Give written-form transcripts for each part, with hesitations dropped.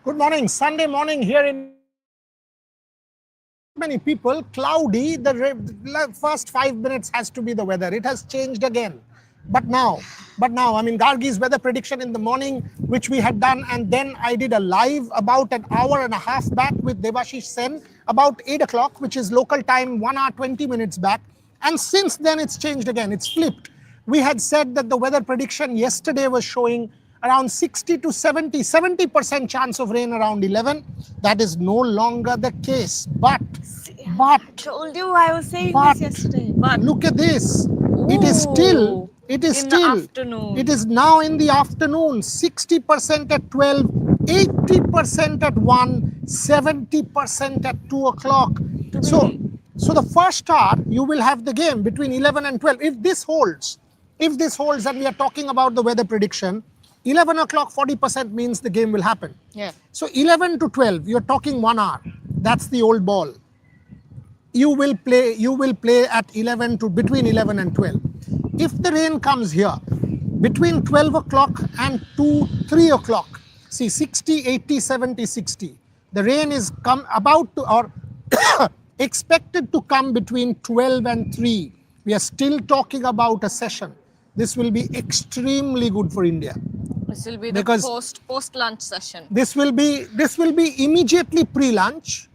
Good morning. Sunday morning here in many people, cloudy. The first 5 minutes has to be the weather. It has changed again. But now, I mean, Gargi's weather prediction in the morning, which we had done, and then I did a live about an hour and a half back with Devashish Sen about 8 o'clock, which is local time, 1 hour, 20 minutes back. And since then, it's changed again. It's flipped. We had said that the weather prediction yesterday was showing around 60 to 70% chance of rain around 11. That is no longer the case. But I told you I was saying this yesterday. But look at this. It is in the afternoon. It is now in the afternoon. 60% at 12, 80% at 1, 70% at 2 o'clock. So the first hour, you will have the game between 11 and 12. If this holds, and we are talking about the weather prediction, 11 o'clock, 40% means the game will happen. Yeah. So 11 to 12, you're talking 1 hour. That's the old ball. You will play at between 11 and 12. If the rain comes here, between 12 o'clock and 3 o'clock, see 60, 80, 70, 60. The rain is expected to come between 12 and 3. We are still talking about a session. This will be extremely good for India. This will be the post-lunch session. This will be immediately pre-lunch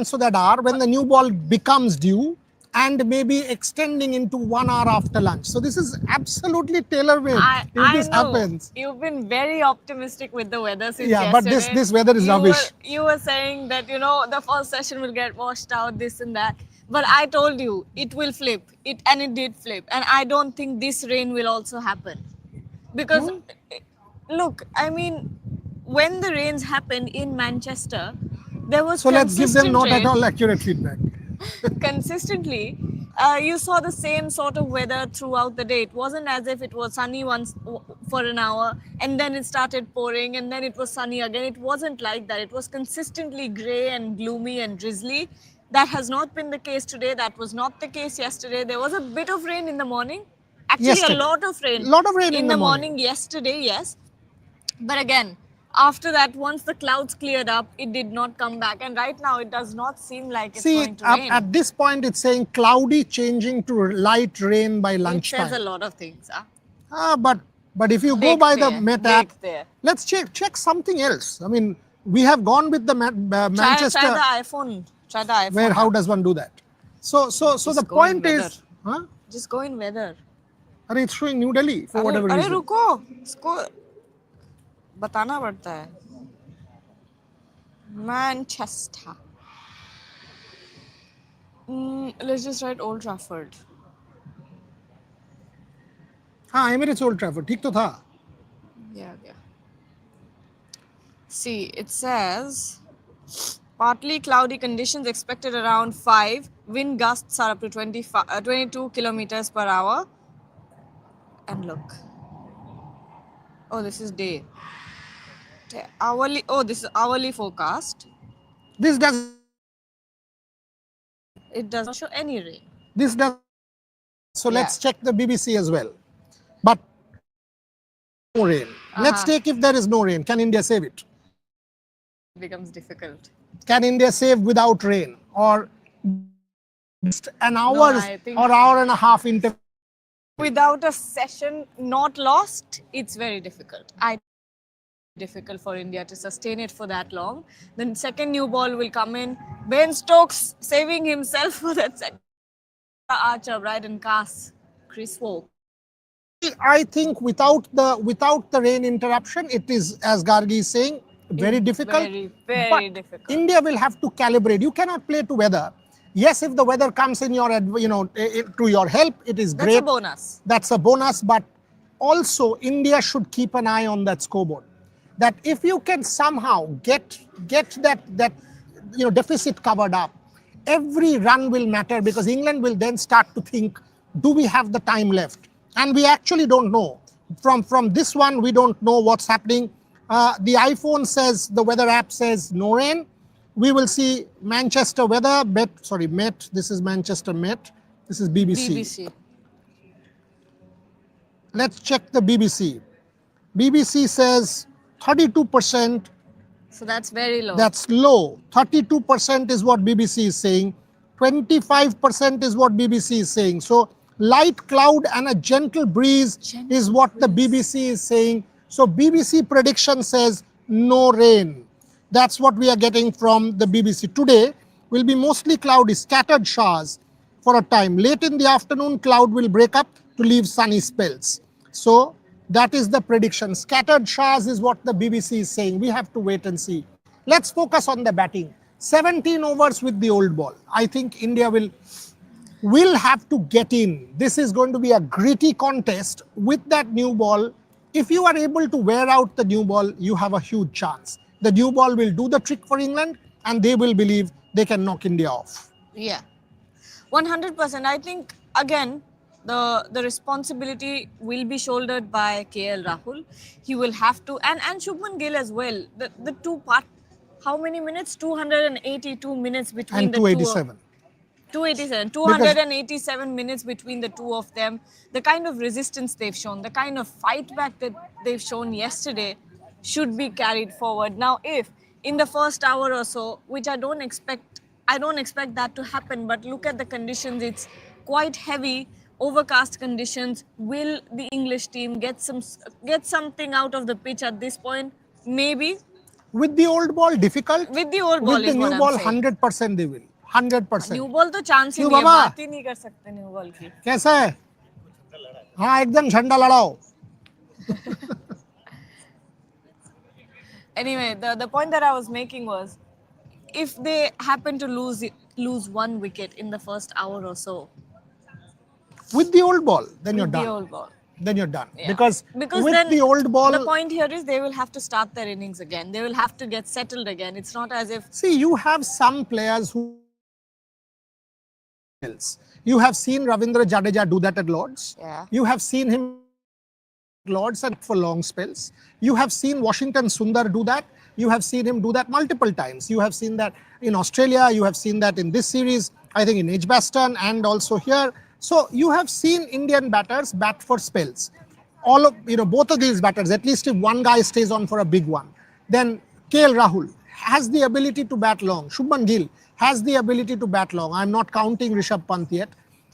so that hour when the new ball becomes due, and maybe extending into 1 hour after lunch. So this is absolutely tailor-made. If this happens. You've been very optimistic with the weather since yesterday. But this weather is rubbish. You were saying that, the first session will get washed out, this and that. But I told you, it will flip. And it did flip. And I don't think this rain will also happen. Because, look, I mean, when the rains happened in Manchester, there was let's give them not at all accurate feedback. Consistently, you saw the same sort of weather throughout the day. It wasn't as if it was sunny once for an hour and then it started pouring and then it was sunny again. It wasn't like that. It was consistently grey and gloomy and drizzly. That has not been the case today. That was not the case yesterday. There was a bit of rain in the morning. Actually, a lot of rain in the morning yesterday, yes. But again, after that, once the clouds cleared up, it did not come back. And right now, it does not seem like it's going to rain. At this point, it's saying cloudy changing to light rain by lunchtime. It says a lot of things. But if you go by the Met app, let's check something else. I mean, we have gone with the Manchester. Try the iPhone. Where, how does one do that? So the point is... Just go in weather. It's showing New Delhi for whatever reason. रुको, इसको बताना पड़ता है. Manchester. Let's just write Old Trafford. Emirates Old Trafford. ठीक तो था. Yeah. See, it says partly cloudy conditions expected around 5. Wind gusts are up to 22 kilometers per hour. And look. Oh, this is day. Hourly. Oh, this is hourly forecast. It does not show any rain. This does. So let's check the BBC as well. But no rain. Let's take if there is no rain. Can India save it? It becomes difficult. Can India save without rain? Or just an hour or hour and a half interval? Without a session not lost, it's very difficult. Difficult for India to sustain it for that long. Then second new ball will come in. Ben Stokes saving himself for that second. Archer, Bryden Cass, Chris Woke. I think without the rain interruption, it is, as Gargi is saying, very difficult. Very difficult. India will have to calibrate. You cannot play to weather. Yes, if the weather comes in to your help, it is great. That's a bonus. That's a bonus, but also India should keep an eye on that scoreboard. That if you can somehow get that deficit covered up, every run will matter, because England will then start to think, do we have the time left? And we actually don't know. From this one, we don't know what's happening. The iPhone says, the weather app says no rain. We will see Manchester weather, Met. This is Manchester Met. This is BBC. Let's check the BBC. BBC says 32% So that's very low. That's low. 32% is what BBC is saying. 25% is what BBC is saying. So light cloud and a gentle breeze is what the BBC is saying. So BBC prediction says no rain. That's what we are getting from the BBC. Today will be mostly cloudy, scattered showers for a time. Late in the afternoon, cloud will break up to leave sunny spells. So that is the prediction. Scattered showers is what the BBC is saying. We have to wait and see. Let's focus on the batting. 17 overs with the old ball. I think India will have to get in. This is going to be a gritty contest with that new ball. If you are able to wear out the new ball, you have a huge chance. The new ball will do the trick for England and they will believe they can knock India off. Yeah, 100%. I think, again, the responsibility will be shouldered by KL Rahul. He will have to, and Shubman Gill as well. The two part, how many minutes? 282 minutes between And the 287. 287 minutes between the two of them. The kind of resistance they've shown, the kind of fight back that they've shown yesterday should be carried forward. Now, if in the first hour or so, which I don't expect that to happen, but look at the conditions, it's quite heavy, overcast conditions. Will the English team get something out of the pitch at this point? Maybe. With the old ball, difficult. With the old ball, with the new ball, 100% they will. 100%. New ball तो chance ही क्यों नहीं है, बाबा? बात ही नहीं कर सकते new ball की. कैसा है? हाँ, एकदम झंडा लड़ाओ. Anyway, the point that I was making was, if they happen to lose one wicket in the first hour or so, with the old ball, then you're with done. the old ball. Then you're done. Yeah. Because with then the old ball, the point here is they will have to start their innings again. They will have to get settled again. It's not as if... See, you have some players who... You have seen Ravindra Jadeja do that at Lords. Yeah. You have seen him at Lords and for long spells. You have seen Washington Sundar do that. You have seen him do that multiple times. You have seen that in Australia. You have seen that in this series. I think in Edgbaston and also here. So you have seen Indian batters bat for spells. All of, both of these batters, at least if one guy stays on for a big one, then KL Rahul has the ability to bat long. Shubman Gill has the ability to bat long. I'm not counting Rishabh Pant yet.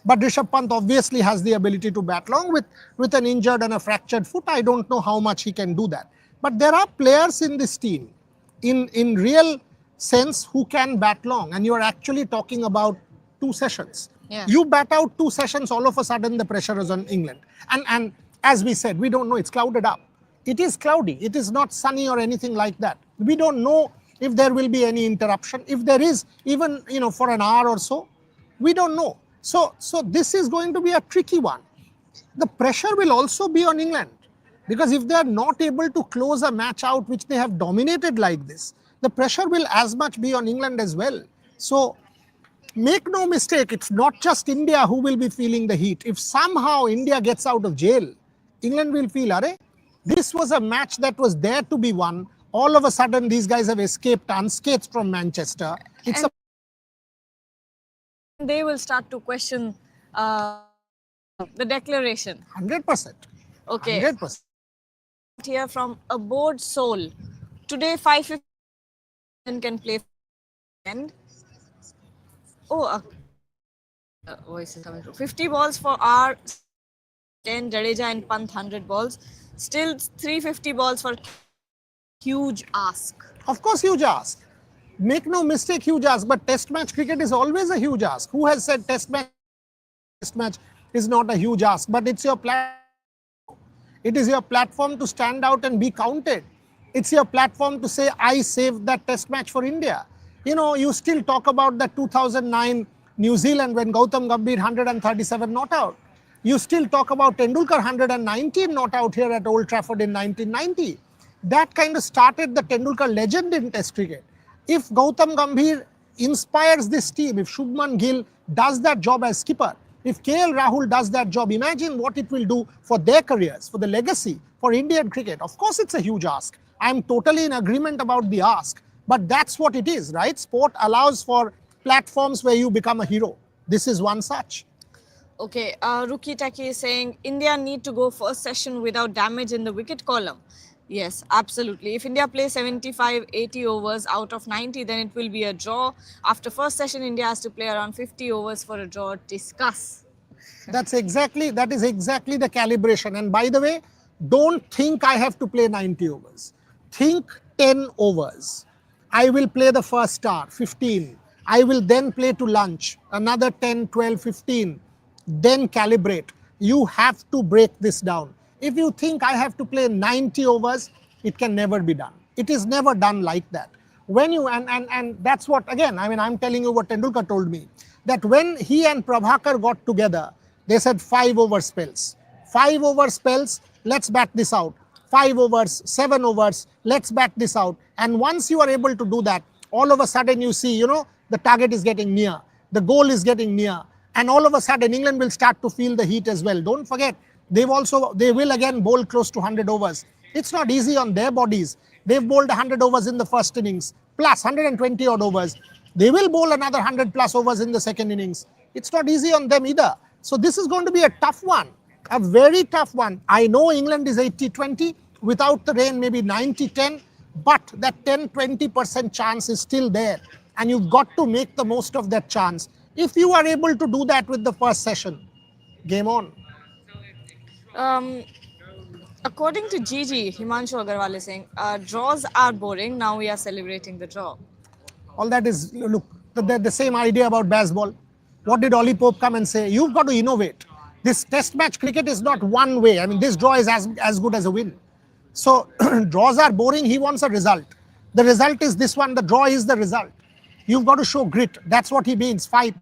But Rishabh Pant obviously has the ability to bat long with an injured and a fractured foot. I don't know how much he can do that. But there are players in this team, in real sense, who can bat long. And you are actually talking about 2 sessions. Yeah. You bat out 2 sessions, all of a sudden the pressure is on England. And as we said, we don't know, it's clouded up. It is cloudy. It is not sunny or anything like that. We don't know if there will be any interruption. If there is, even for an hour or so, we don't know. So this is going to be a tricky one. The pressure will also be on England, because if they are not able to close a match out which they have dominated like this, the pressure will as much be on England as well. So make no mistake, it's not just India who will be feeling the heat. If somehow India gets out of jail, England will feel, Arey, this was a match that was there to be won. All of a sudden, these guys have escaped unscathed from Manchester. They will start to question the declaration. 100%. Okay. 100%. Here from a bored soul. Today, 5:50 can play end. Oh, voice is coming through. 50 balls for our 10, Jadeja and Pant 100 balls. Still 350 balls for huge ask. Of course, huge ask. Make no mistake, huge ask. But test match cricket is always a huge ask. Who has said test match is not a huge ask? But it's your platform. It is your platform to stand out and be counted. It's your platform to say, I saved that test match for India. You still talk about the 2009 New Zealand when Gautam Gambhir 137 not out. You still talk about Tendulkar 119 not out here at Old Trafford in 1990. That kind of started the Tendulkar legend in Test cricket. If Gautam Gambhir inspires this team, if Shubman Gill does that job as skipper, if KL Rahul does that job, imagine what it will do for their careers, for the legacy, for Indian cricket. Of course, it's a huge ask. I'm totally in agreement about the ask. But that's what it is, right? Sport allows for platforms where you become a hero. This is one such. Okay, Ruki Taki is saying India need to go first session without damage in the wicket column. Yes, absolutely. If India plays 75, 80 overs out of 90, then it will be a draw. After first session, India has to play around 50 overs for a draw. Discuss. That is exactly the calibration. And by the way, don't think I have to play 90 overs. Think 10 overs. I will play the first hour, 15. I will then play to lunch, another 10, 12, 15. Then calibrate. You have to break this down. If you think I have to play 90 overs, it can never be done. It is never done like that. When you and that's what, again, I mean, I'm telling you what Tendulkar told me, that when he and Prabhakar got together, they said 5 over spells. 5 over spells, let's bat this out. 5 overs, 7 overs, let's bat this out. And once you are able to do that, all of a sudden you see, the target is getting near, the goal is getting near, and all of a sudden England will start to feel the heat as well. Don't forget, they will again bowl close to 100 overs. It's not easy on their bodies. They've bowled 100 overs in the first innings, plus 120 odd overs. They will bowl another 100 plus overs in the second innings. It's not easy on them either. So this is going to be a tough one, a very tough one. I know England is 80-20, without the rain maybe 90-10, but that 10-20% chance is still there. And you've got to make the most of that chance. If you are able to do that with the first session, game on. Um, According to Gigi, Himanshu Agarwal is saying, draws are boring. Now we are celebrating the draw. All that is, look, the same idea about baseball. What did Ollie Pope come and say? You've got to innovate. This test match cricket is not one way. I mean, this draw is as good as a win. So draws are boring. He wants a result. The result is this one. The draw is the result. You've got to show grit. That's what he means. Fight.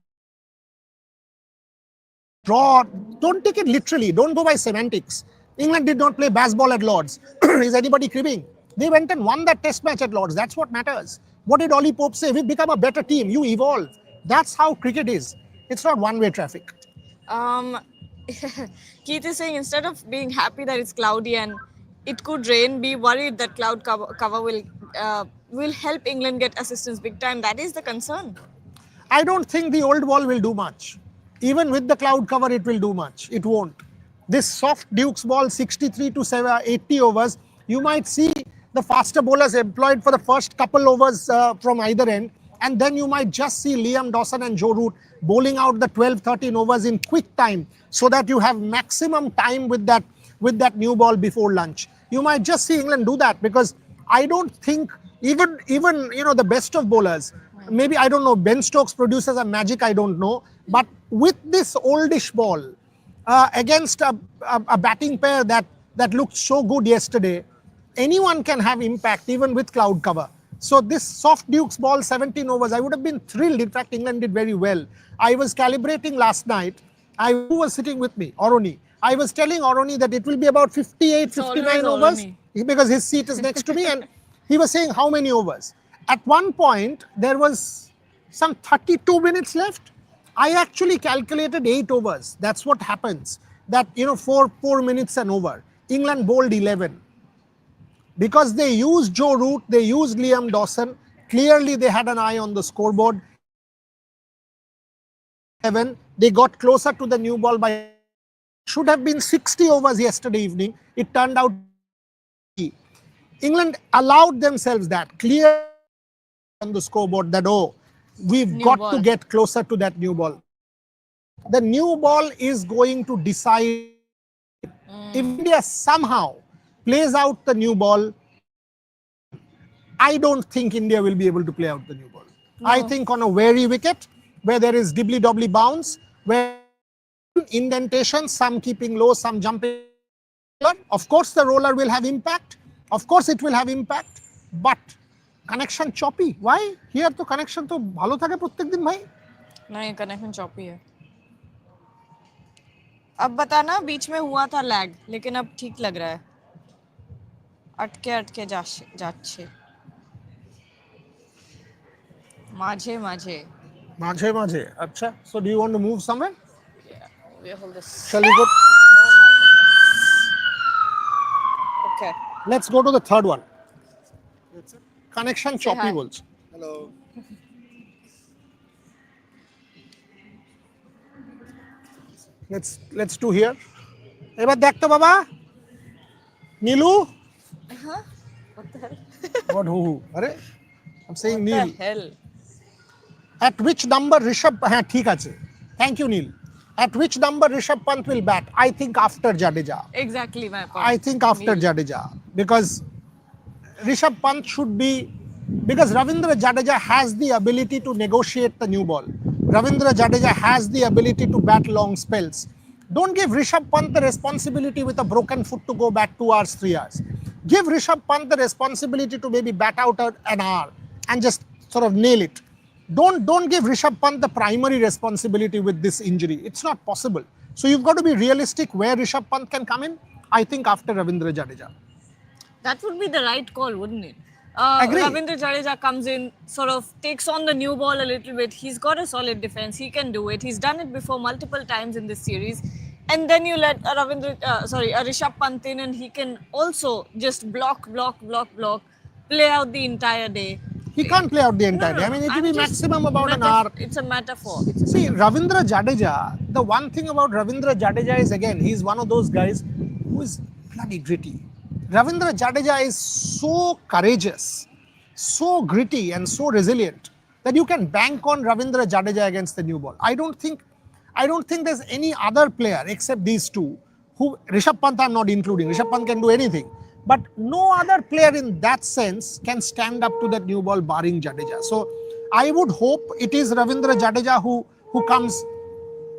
Draw. Don't take it literally. Don't go by semantics. England did not play baseball at Lords. Is anybody cribbing? They went and won that test match at Lords. That's what matters. What did Ollie Pope say? We've become a better team. You evolve. That's how cricket is. It's not one-way traffic. Um, Keith is saying, instead of being happy that it's cloudy and it could rain, be worried that cloud cover will help England get assistance big time. That is the concern. I don't think the old ball will do much. Even with the cloud cover, it will do much. It won't. This soft Duke's ball, 63 to 80 overs, you might see the faster bowlers employed for the first couple overs from either end. And then you might just see Liam Dawson and Joe Root bowling out the 12, 13 overs in quick time, so that you have maximum time with that new ball before lunch. You might just see England do that, because I don't think even the best of bowlers, maybe, I don't know, Ben Stokes produces a magic, I don't know. But with this oldish ball, against a batting pair that looked so good yesterday, anyone can have impact even with cloud cover. So this soft Duke's ball, 17 overs, I would have been thrilled. In fact, England did very well. I was calibrating last night. Who was sitting with me? Oroni. I was telling Oroni that it will be about 58, 59 overs, because his seat is next to me, and he was saying how many overs. At one point, there was some 32 minutes left. I actually calculated 8 overs. That's what happens. That, 4 minutes and over. England bowled 11. Because they used Joe Root, they used Liam Dawson. Clearly, they had an eye on the scoreboard. They got closer to the new ball by, should have been 60 overs yesterday evening. It turned out England allowed themselves that clear on the scoreboard that, oh, we've got to get closer to that new ball. The new ball is going to decide. If India somehow plays out the new ball, I don't think India will be able to play out the new ball. No. I think on a wary wicket, where there is dibbly-dobbly bounce, where indentations, some keeping low, some jumping. Of course, the roller will have impact. Of course, it will have impact. But connection choppy. Why? Here to connection to bhalo thake prottek din bhai. नहीं, connection choppy है. अब बताना, बीच में हुआ था lag, लेकिन अब ठीक लग रहा है. अटके जाच्छे. Maje. Acha. So do you want to move somewhere? Yeah, we hold this. Shall we go? Okay. Let's go to the third one. Connection choppy bolche. Hello. Let's do here. এবার দেখ তো বাবা Nilu Huh? What the hell? What who? Arre? I'm saying What Neil. the hell? At which number Rishabh? ठीक আছে. Thank you, Neil. At which number Rishabh Pant will bat? I think after Jadeja. Exactly my I point. think after Neil. Jadeja, because Rishabh Pant should be, because Ravindra Jadeja has the ability to negotiate the new ball. Ravindra Jadeja has the ability to bat long spells. Don't give Rishabh Pant the responsibility with a broken foot to go bat 2 hours, 3 hours. Give Rishabh Pant the responsibility to maybe bat out an hour and just sort of nail it. Don't give Rishabh Pant the primary responsibility with this injury. It's not possible. So you've got to be realistic where Rishabh Pant can come in. I think after Ravindra Jadeja. That would be the right call, wouldn't it? Agree. Ravindra Jadeja comes in, sort of takes on the new ball a little bit. He's got a solid defense. He can do it. He's done it before multiple times in this series. And then you let Rishabh Pant in, and he can also just block, play out the entire day. He can't play out the entire No, day. I mean, it will I'm be just maximum about an hour. It's a metaphor. See, Ravindra Jadeja, the one thing about Ravindra Jadeja is, again, he's one of those guys who is bloody gritty. Ravindra Jadeja is so courageous, so gritty and so resilient that you can bank on Ravindra Jadeja against the new ball. I don't think there's any other player except these two who, Rishabh Pant I'm not including. Rishabh Pant can do anything. But no other player in that sense can stand up to that new ball barring Jadeja. So I would hope it is Ravindra Jadeja who comes.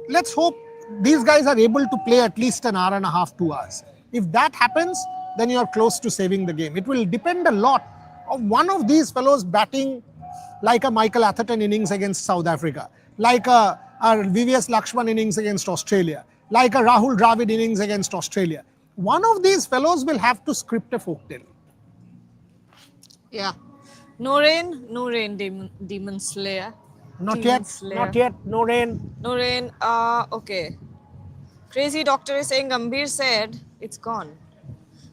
Let's hope these guys are able to play at least an hour and a half, 2 hours. If that happens, then you are close to saving the game. It will depend a lot on one of these fellows batting like a Michael Atherton innings against South Africa, like a VVS Lakshman innings against Australia, like a Rahul Dravid innings against Australia. One of these fellows will have to script a folktale. Yeah. No rain, Demon Slayer. Not Demon yet, Slayer. not yet, no rain. No rain. Okay. Crazy Doctor is saying Gambhir said it's gone.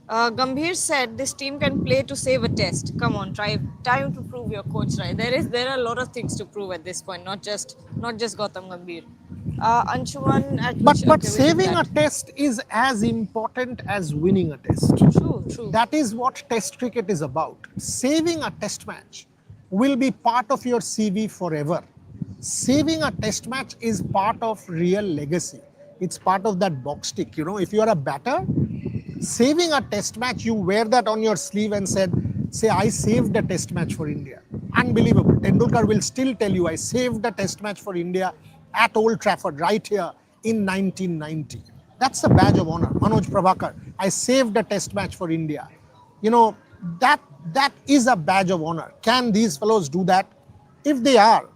Gambhir said this team can play to save a test. Come on, time to prove your coach right. There are a lot of things to prove at this point, not just Gautam Gambhir. Anshuman at But saving a test is as important as winning a test. True. That is what test cricket is about. Saving a test match will be part of your CV forever. Saving a test match is part of real legacy. It's part of that box tick. You know, if you are a batter, saving a test match, you wear that on your sleeve and say, I saved a test match for India. Unbelievable. Tendulkar will still tell you, I saved a test match for India at Old Trafford, right here in 1990. That's a badge of honor. Manoj Prabhakar, I saved a test match for India. You know, that is a badge of honor. Can these fellows do that? If they are,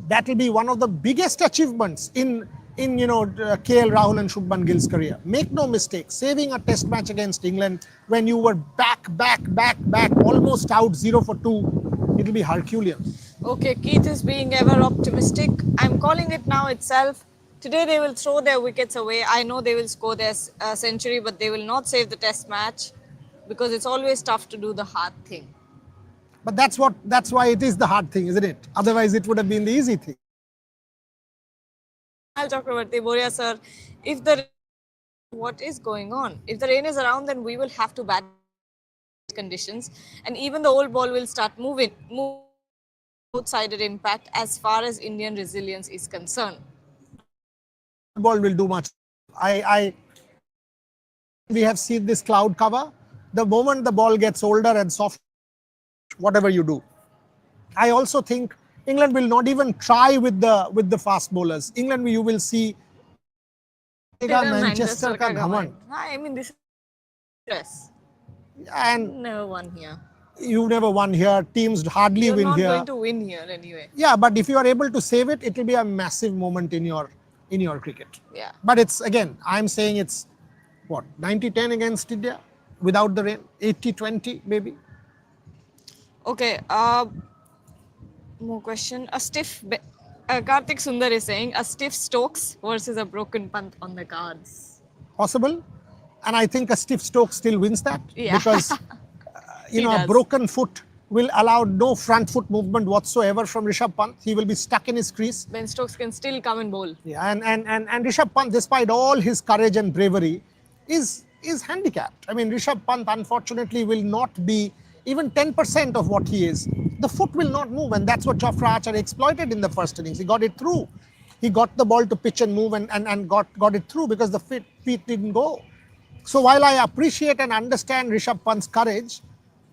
that will be one of the biggest achievements in KL Rahul and Shubman Gill's career. Make no mistake, saving a test match against England when you were back, almost out 0 for 2, it will be Herculean. Okay, Keith is being ever optimistic. I'm calling it now itself. Today they will throw their wickets away. I know they will score their century, but they will not save the test match because it's always tough to do the hard thing. But that's why it is the hard thing, isn't it? Otherwise, it would have been the easy thing. Chakravarti, Boria sir, what is going on? If the rain is around, then we will have to bat conditions, and even the old ball will start moving outside-sided impact as far as Indian resilience is concerned. Ball will do much. We have seen this cloud cover. The moment the ball gets older and soft, whatever you do. I also think England will not even try with the fast bowlers. England, you will see Manchester ka ghaman. I mean, this is stress. And Never won here. You never won here. Teams hardly You're win not here. going to win here anyway. Yeah, but if you are able to save it, it will be a massive moment in your cricket. Yeah. But it's, again, I'm saying it's what, 90-10 against India without the rain, 80-20 maybe. Okay. More question. Karthik Sundar is saying a stiff Stokes versus a broken Pant on the cards. Possible. And I think a stiff Stokes still wins that. Yeah. Because, a broken foot will allow no front foot movement whatsoever from Rishabh Pant. He will be stuck in his crease. Ben Stokes can still come and bowl. Yeah, and Rishabh Pant, despite all his courage and bravery, is is handicapped. I mean, Rishabh Pant unfortunately will not be even 10% of what he is. The foot will not move, and that's what Jofra Archer exploited in the first innings. He got it through. He got the ball to pitch and move and got it through because the feet didn't go. So while I appreciate and understand Rishabh Pant's courage,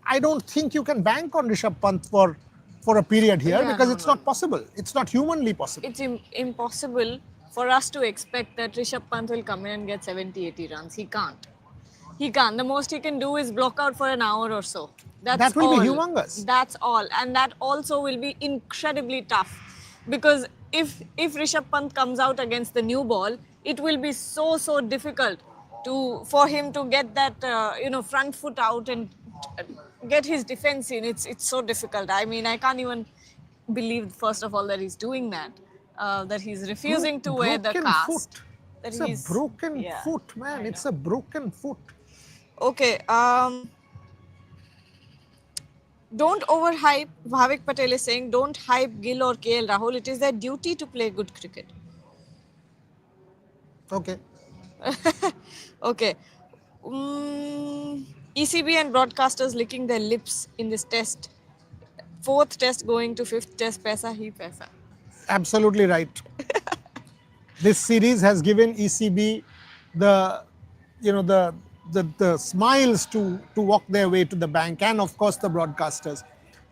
I don't think you can bank on Rishabh Pant for a period here because it's not possible. It's not humanly possible. It's impossible for us to expect that Rishabh Pant will come in and get 70, 80 runs. He can't. He can't. The most he can do is block out for an hour or so. That will be humongous. That's all. And that also will be incredibly tough. Because if Rishabh Pant comes out against the new ball, it will be so difficult for him to get that front foot out and get his defense in. It's so difficult. I mean, I can't even believe, first of all, that he's doing that. That he's refusing to wear the cast. Foot. It's a broken foot, man. It's a broken foot. Okay. Don't overhype. Bhavik Patel is saying, don't hype Gill or KL Rahul. It is their duty to play good cricket. Okay. Okay. ECB and broadcasters licking their lips in this test. 4th test going to 5th test. Paisa hi paisa. Absolutely right. This series has given ECB the smiles to walk their way to the bank, and of course the broadcasters.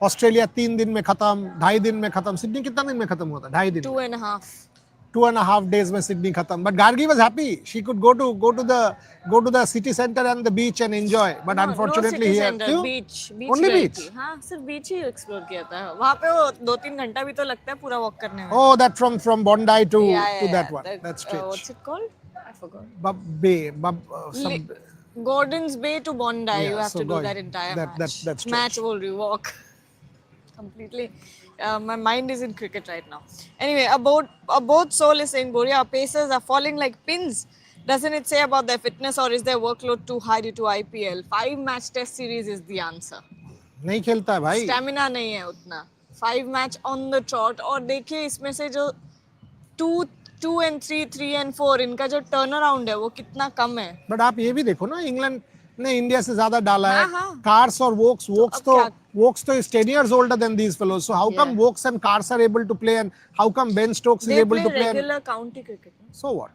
Australia 3 दिन में खत्म, 2.5 दिन में खत्म. Sydney कितना दिन में खत्म हुआ था? 2.5 दिन. 2.5. 2.5 days में Sydney खत्म. But Gargi was happy. She could go to the city center and the beach and enjoy. But unfortunately no here, center, beach only beach. हाँ, सिर्फ beach ही explore किया था. वहाँ पे वो 2-3 घंटा भी तो लगता है पूरा walk करने में. Oh, that from Bondi to that one. That's strange. What's it called? I forgot. Gordon's Bay to Bondi. You have to do that entire match. That's match will walk. Completely. My mind is in cricket right now. Anyway, about Soul is saying, Boria, pacers are falling like pins. Doesn't it say about their fitness, or is their workload too high due to IPL? 5-match test series is the answer. नहीं खेलता है भाई. Stamina नहीं है उतना. 5-match on the trot. और देखिए इसमें से जो 2 and 3, 3 and 4 इनका जो टर्न अराउंड है वो कितना कम है. बट आप ये भी देखो ना, इंग्लैंड ने इंडिया से ज्यादा डाला है. कार्स और वोक्स तो is 10 years older than these fellows. So how come Vokes and Cars are able to play, and how come Ben Stokes is able to play? They play regular county cricket. So what?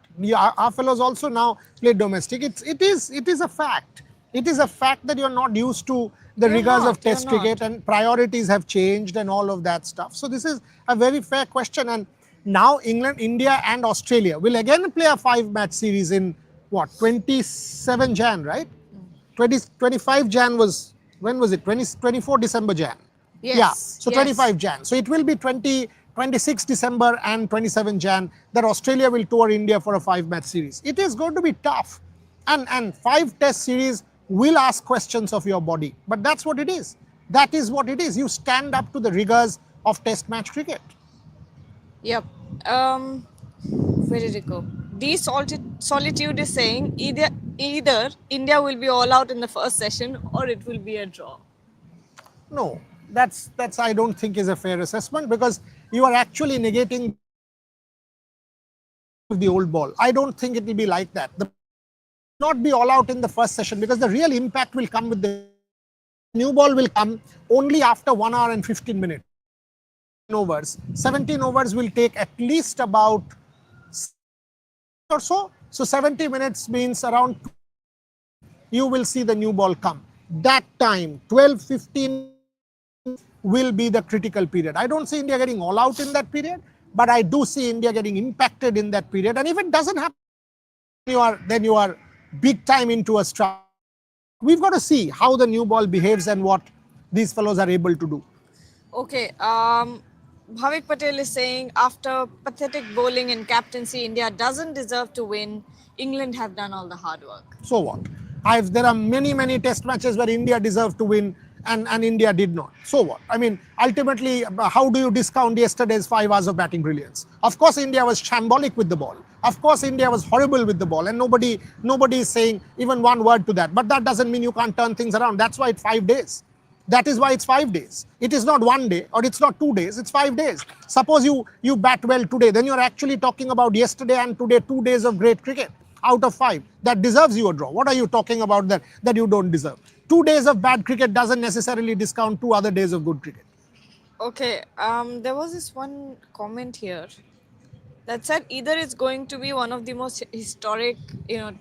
Our fellows also now play domestic. It is a fact. It is a fact that you're not used to the rigors of Test cricket, and priorities have changed and all of that stuff. So this is a very fair question. And now England, India and Australia will again play a 5-match series in what, 27 Jan, right? 25 Jan was, when was it? 24 December Jan. Yes. Yeah, so 25 Jan. So it will be 26 December and 27 Jan that Australia will tour India for a 5-match series. It is going to be tough. And 5 test series will ask questions of your body. But that's what it is. That is what it is. You stand up to the rigors of test match cricket. Yep. Where did it go? Solitude is saying either India will be all out in the first session or it will be a draw. No, that's I don't think is a fair assessment, because you are actually negating the old ball. I don't think it will be like that. The not be all out in the first session, because the real impact will come with the new ball will come only after 1 hour and 15 minutes. Overs. 17 overs will take at least about or so. So 70 minutes means around you will see the new ball come. That time, 12-15 will be the critical period. I don't see India getting all out in that period, but I do see India getting impacted in that period. And if it doesn't happen, then you are big time into a struggle. We've got to see how the new ball behaves and what these fellows are able to do. Okay. Bhavik Patel is saying, after pathetic bowling and captaincy, India doesn't deserve to win. England have done all the hard work. So what? There are many test matches where India deserved to win and India did not. So what? I mean, ultimately, how do you discount yesterday's 5 hours of batting brilliance? Of course, India was shambolic with the ball. Of course, India was horrible with the ball, and nobody is saying even one word to that. But that doesn't mean you can't turn things around. That's why it's 5 days. That is why it's 5 days. It is not 1 day or it's not 2 days, it's 5 days. Suppose you bat well today, then you're actually talking about yesterday and today 2 days of great cricket. out of 5. That deserves you a draw. What are you talking about that you don't deserve? 2 days of bad cricket doesn't necessarily discount 2 other days of good cricket. Okay, there was this one comment here that said either it's going to be one of the most historic,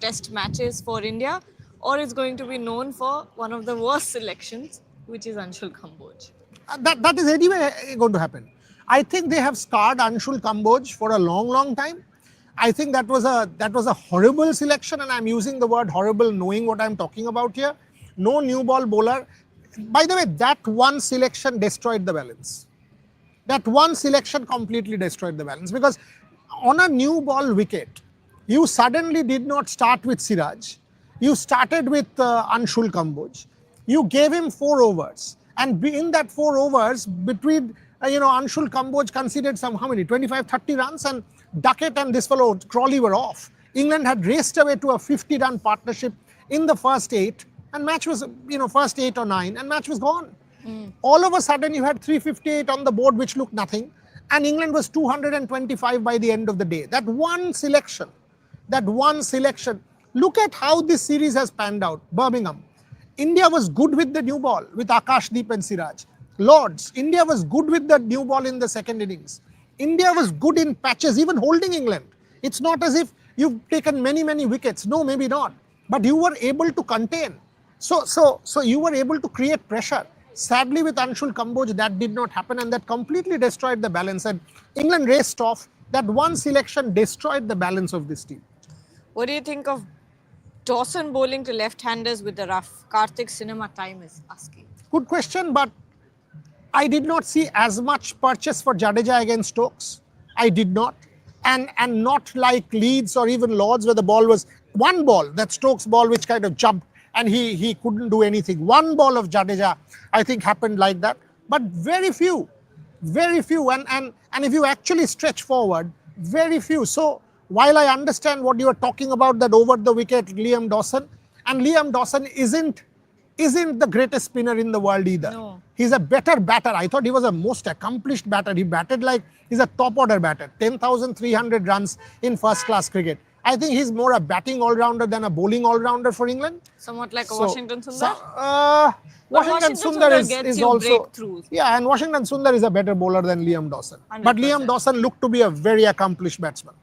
test matches for India, or it's going to be known for one of the worst selections, which is Anshul Kamboj. That is anyway going to happen. I think they have scarred Anshul Kamboj for a long time. I think that was a horrible selection, and I'm using the word horrible knowing what I'm talking about here. No new ball bowler. By the way, that one selection destroyed the balance. That one selection completely destroyed the balance, because on a new ball wicket, you suddenly did not start with Siraj. You started with Anshul Kamboj. You gave him 4 overs, and in that 4 overs, between Anshul Kamboj conceded how many, 25, 30 runs, and Duckett and this fellow Crawley were off. England had raced away to a 50-run partnership in the first 8, and match was, first 8 or 9, and match was gone. All of a sudden, you had 358 on the board, which looked nothing, and England was 225 by the end of the day. That one selection. Look at how this series has panned out. Birmingham, India was good with the new ball, with Akashdeep and Siraj. Lords, India was good with the new ball in the second innings. India was good in patches, even holding England. It's not as if you've taken many wickets. No, maybe not. But you were able to contain. So you were able to create pressure. Sadly, with Anshul Kamboj, that did not happen, and that completely destroyed the balance. And England raced off. That one selection destroyed the balance of this team. What do you think of Dawson bowling to left-handers with the rough? Karthik Cinema Time is asking. Good question, but I did not see as much purchase for Jadeja against Stokes. I did not. And not like Leeds or even Lords, where the ball was one ball, that Stokes ball, which kind of jumped and he couldn't do anything. One ball of Jadeja, I think, happened like that. But very few. And if you actually stretch forward, very few. So while I understand what you are talking about, that over the wicket, Liam Dawson, and Liam Dawson isn't the greatest spinner in the world either. No. He's a better batter. I thought he was a most accomplished batter. He batted like he's a top order batter. 10,300 runs in first class cricket. I think he's more a batting all-rounder than a bowling all-rounder for England. Somewhat like a Washington Sundar? Washington Sundar is also... breakthroughs. Yeah, and Washington Sundar is a better bowler than Liam Dawson. 100%. But Liam Dawson looked to be a very accomplished batsman.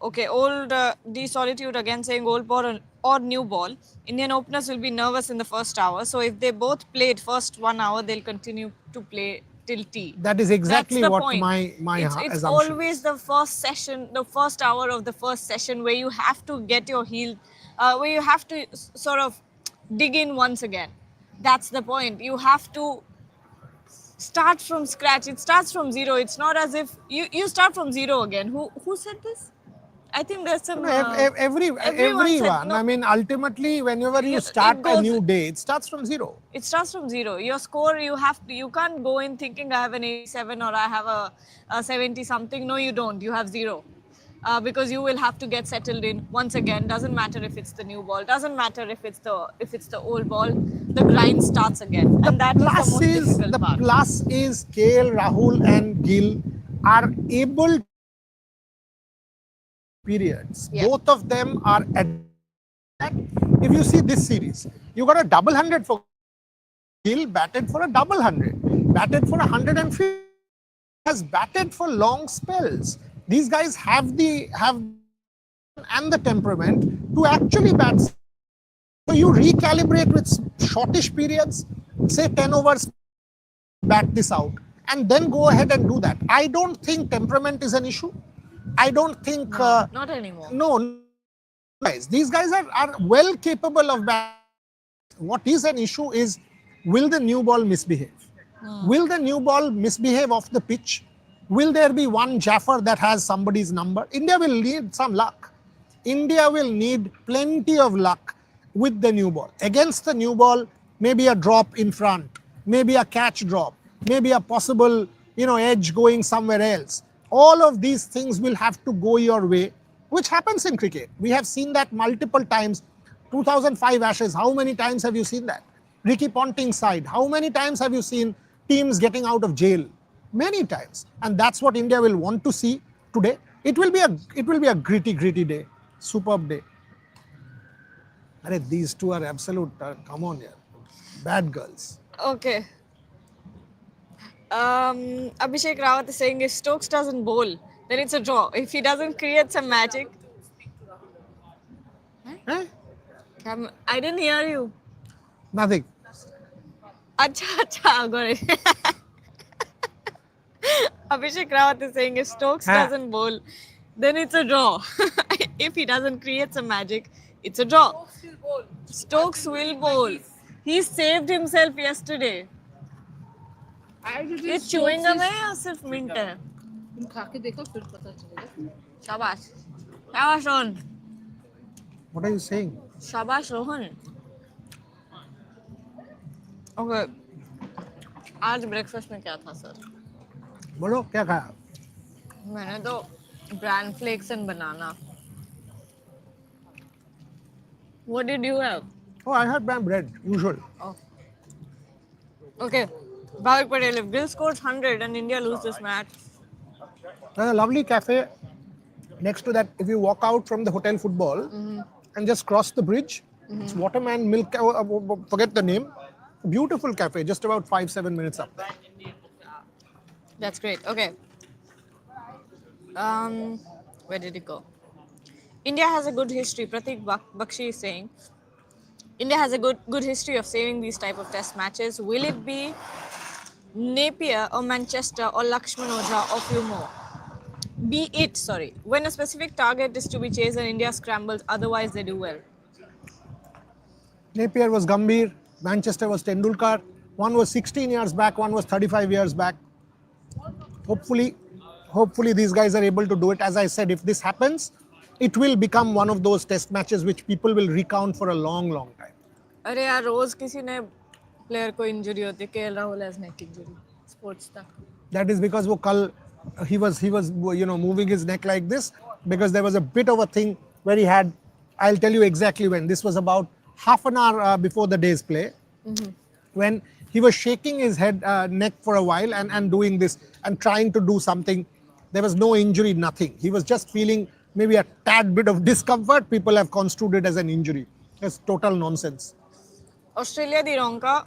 Okay, old D Solitude again saying old ball or new ball. Indian openers will be nervous in the first hour. So if they both played first 1 hour, they'll continue to play till tea. That is exactly what point. my It's assumption. always the first session, the first hour of the first session where you have to get your heel, where you have to sort of dig in once again. That's the point. You have to start from scratch. It starts from zero. It's not as if you start from zero again. Who said this? I think there's some... everyone. I mean, ultimately, whenever you start a new day, it starts from zero. It starts from zero. Your score, you can't go in thinking I have an 87 or I have a 70 something. No, you don't. You have zero. Because you will have to get settled in once again. Doesn't matter if it's the new ball. Doesn't matter if it's the old ball. The grind starts again. And that is the most difficult part. The plus is KL, Rahul and Gill are able periods. Yeah. Both of them are at that. If you see this series, you got a double 100 for Gill, batted for a double 100, batted for 150, has batted for long spells. These guys have the temperament to actually bat. So you recalibrate with shortish periods, say 10 overs, bat this out, and then go ahead and do that. I don't think temperament is an issue. I don't think... not anymore. No, guys. These guys are well capable of batting. What is an issue is, will the new ball misbehave? Will the new ball misbehave off the pitch? Will there be one Jaffer that has somebody's number? India will need some luck. India will need plenty of luck with the new ball. Against the new ball, maybe a drop in front, maybe a catch drop, maybe a possible, edge going somewhere else. All of these things will have to go your way, which happens in cricket. We have seen that multiple times. 2005 Ashes, how many times have you seen that? Ricky Ponting's side, how many times have you seen teams getting out of jail? Many times. And that's what India will want to see today. It will be a gritty day. Superb day. Arey, these two are absolute, come on here, bad girls. Okay. Abhishek Rawat is saying if Stokes doesn't bowl, then it's a draw. If he doesn't create some magic. Eh? I didn't hear you. Nothing. Acha, got it. Abhishek Rawat is saying if Stokes doesn't bowl, then it's a draw. If he doesn't create some magic, it's a draw. Stokes will bowl. He saved himself yesterday. ये chewing-gum है या सिर्फ mint है? तुम खा के देखो फिर पता चलेगा. शाबाश. शाबाश Rohan. What are you saying? शाबाश रोहन. Okay. आज ब्रेकफास्ट में क्या था सर? बोलो क्या खाया? मैंने तो bran flakes and banana. What did you have? Oh, I had bread, usual. Oh. Okay. Bhavik Patel, if Gill scores 100 and India lose this match. There's a lovely cafe next to that. If you walk out from the hotel football and just cross the bridge, it's Waterman Milk, forget the name. Beautiful cafe, just about 5-7 minutes up there. That's great. Okay. Where did it go? India has a good history. Pratik Bakshi is saying, India has a good history of saving these type of test matches. Will it be Napier or Manchester or Lakshman Ojha or few more? When a specific target is to be chased and India scrambles, otherwise they do well. Napier was Gambhir, Manchester was Tendulkar. One was 16 years back, one was 35 years back. Hopefully these guys are able to do it. As I said, if this happens, it will become one of those test matches which people will recount for a long, long time. अरे यार रोज किसी ने player को injury होती है. KL Rahul has neck injury. Sports तक. That is because वो कल he was moving his neck like this because there was a bit of a thing where he had, I'll tell you exactly when. This was about half an hour before the day's play, when he was shaking his neck for a while and doing this and trying to do something. There was no injury, nothing. He was just feeling maybe a tad bit of discomfort. People have construed it as an injury. It's total nonsense. Australia Dironka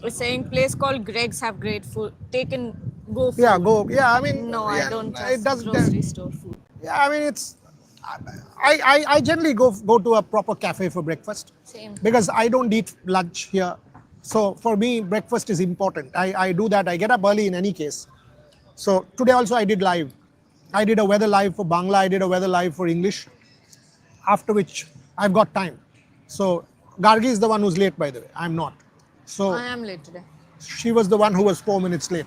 is saying place called Greg's have great food. Go food. Yeah, go. Yeah, I mean. No, yeah, I don't it trust grocery store food. Yeah, I mean it's. I generally go to a proper cafe for breakfast. Same. Because I don't eat lunch here. So for me, breakfast is important. I do that. I get up early in any case. So today also I did live. I did a weather live for Bangla. I did a weather live for English. After which I've got time. So Gargi is the one who's late, by the way. I'm not. So I am late today. she was the one who was 4 minutes late.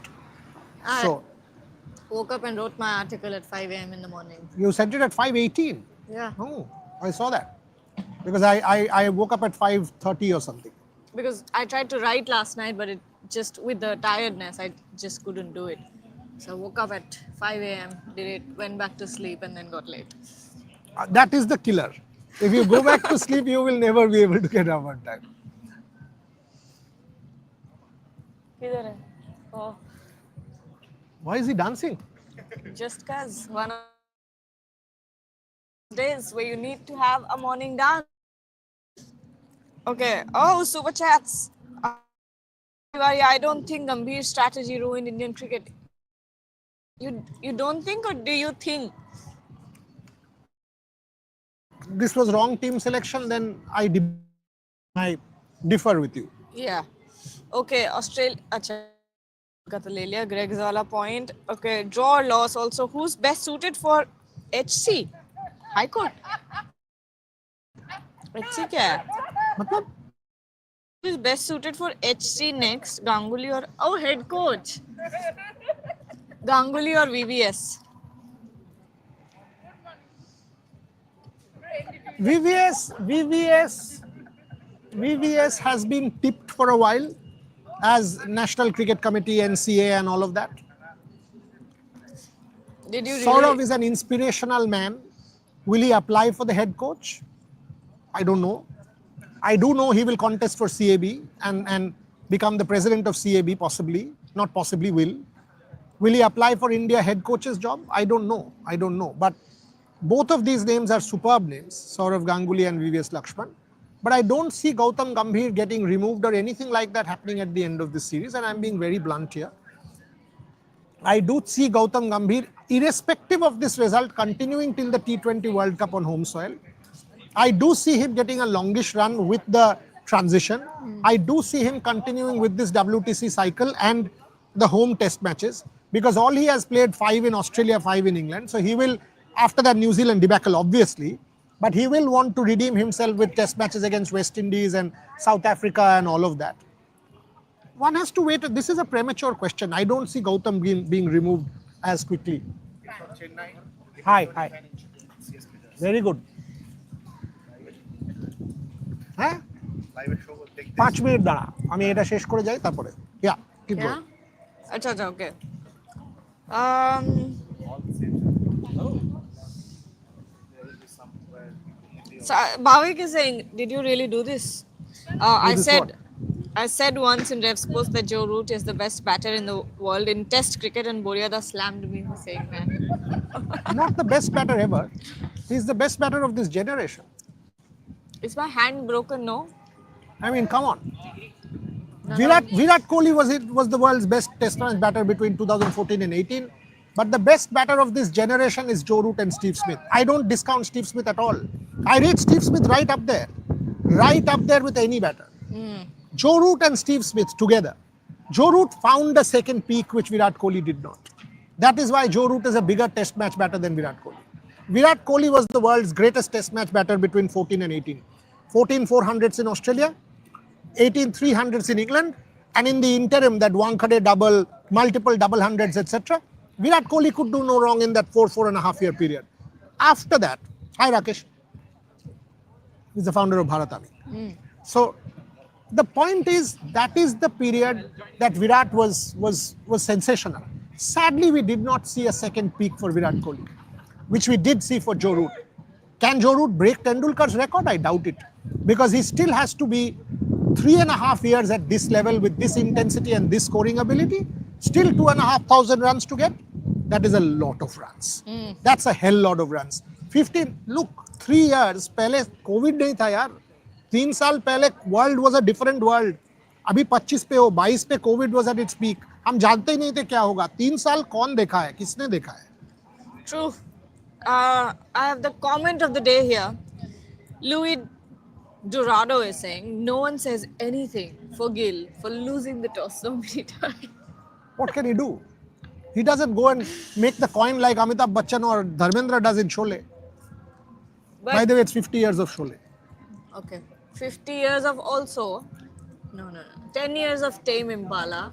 I So woke up and wrote my article at 5 a.m. in the morning. you sent it at 5:18. Yeah. Oh, I saw that. Because I woke up at 5:30 or something. Because I tried to write last night, but it just, with the tiredness, I just couldn't do it. So I woke up at 5 a.m., did it, went back to sleep, and then got late. That is the killer. If you go back to sleep, you will never be able to get up on time. किधर है? Oh, Why is he dancing? just cause one of those days where you need to have a morning dance. Okay. Oh, super chats. I don't think Gambhir's strategy ruined Indian cricket. You don't think, or do you think? This was wrong team selection, then I differ with you. Yeah. Okay, Australia. Acha. Got the Lelia, Greg's wala point. Okay, draw or loss also. Who's best suited for HC? High Court. HC क्या है? मतलब? Who's best suited for HC next? Ganguly or head coach? Ganguly or VVS? VVS has been tipped for a while as National Cricket Committee, NCA and all of that. Did you Saurav is an inspirational man. Will he apply for the head coach? I don't know. I do know he will contest for CAB and become the president of CAB possibly. Not possibly, will. Will he apply for India head coach's job? I don't know. But Both of these names are superb names, Saurav Ganguly and VVS Lakshman. But I don't see Gautam Gambhir getting removed or anything like that happening at the end of this series. And I'm being very blunt here. I do see Gautam Gambhir, irrespective of this result, continuing till the T20 World Cup on home soil. I do see him getting a longish run with the transition. I do see him continuing with this WTC cycle and the home test matches, because all he has played 5 in Australia, 5 in England. So he will, after that New Zealand debacle, obviously, but he will want to redeem himself with test matches against West Indies and South Africa and all of that. One has to wait. This is a premature question. I don't see Gautam being removed as quickly. Hi. Very good. হ্যাঁ 5 minute দাঁড়া, আমি এটা শেষ করে যাই তারপরে keep going. আচ্ছা okay. So Bhavik is saying, did you really do this? I said once in Rev's post that Joe Root is the best batter in the world in Test cricket, and Boryada slammed me for saying that. Not the best batter ever. He's the best batter of this generation. Is my hand broken? No. I mean, come on. Virat Kohli was the world's best Test match batter between 2014 and 18. But the best batter of this generation is Joe Root and Steve Smith. I don't discount Steve Smith at all. I rate Steve Smith right up there with any batter. Joe Root and Steve Smith together. Joe Root found a second peak which Virat Kohli did not. That is why Joe Root is a bigger Test match batter than Virat Kohli. Virat Kohli was the world's greatest Test match batter between 14 and 18. 14 400s in Australia, 18 300s in England, and in the interim that Wankhede double, multiple double hundreds, etc. Virat Kohli could do no wrong in that 4.5 year period. After that, hi Rakesh, he's the founder of Bharatami. So the point is, that is the period that Virat was sensational. Sadly, we did not see a second peak for Virat Kohli, which we did see for Joe Root. Can Joe Root break Tendulkar's record? I doubt it, because he still has to be 3.5 years at this level with this intensity and this scoring ability. Still 2,500 runs to get. That is a lot of runs. That's a hell lot of runs. 15. Look, 3 years पहले COVID नहीं था यार. 3 साल पहले world was a different world. अभी 25 पे हो, 22 पे COVID was at its peak. हम जानते ही नहीं थे क्या होगा. 3 साल कौन देखा है? किसने देखा है? True. I have the comment of the day here. Louis Dorado is saying, no one says anything for Gill for losing the toss so many times. What can he do? He doesn't go and make the coin like Amitabh Bachchan or Dharmendra does in Sholay. By the way, it's 50 years of Sholay. Okay. 50 years of also. No. 10 years of Tame Impala.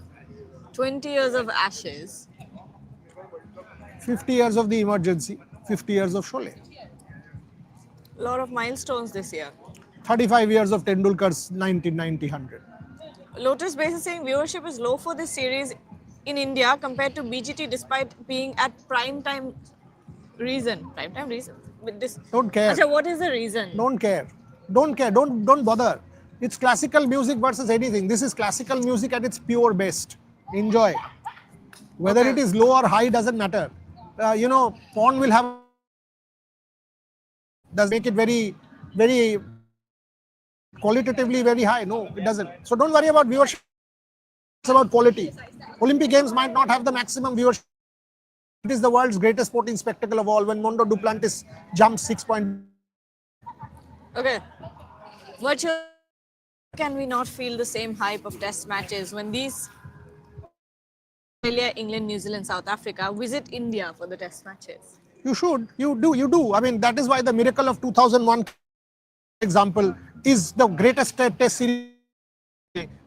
20 years of Ashes. 50 years of the emergency. 50 years of Sholay. A lot of milestones this year. 35 years of Tendulkar's 1990-100. Lotus Base is saying viewership is low for this series in India compared to BGT despite being at prime time reason. Prime time reason? With this. Don't care. Achha, what is the reason? Don't care. Don't bother. It's classical music versus anything. This is classical music at its pure best. Enjoy. Whether it is low or high doesn't matter. Porn will have, does make it very, very qualitatively very high. No, it doesn't. So don't worry about viewership. It's about quality. Olympic Games might not have the maximum viewership. It is the world's greatest sporting spectacle of all. When Mondo Duplantis jumps 6 points. Okay. Can we not feel the same hype of test matches when these Australia, England, New Zealand, South Africa visit India for the test matches? You should. You do. I mean, that is why the miracle of 2001 example is the greatest test series.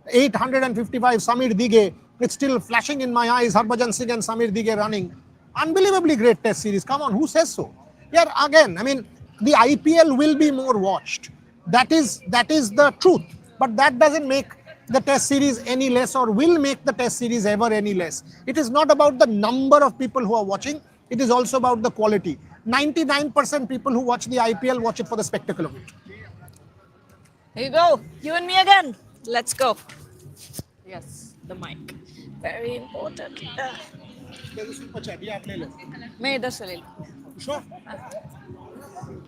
855 Samir Dige. It's still flashing in my eyes. Harbhajan Singh and Samir Dige running. Unbelievably great test series. Come on, who says so? Yeah, again, I mean, the IPL will be more watched. That is the truth. But that doesn't make the test series any less, or will make the test series ever any less. It is not about the number of people who are watching. It is also about the quality. 99% people who watch the IPL watch it for the spectacle of it. Here you go. You and me again. Let's go. Yes, the mic. Very important. मैं इधर से ले लूं. Sure.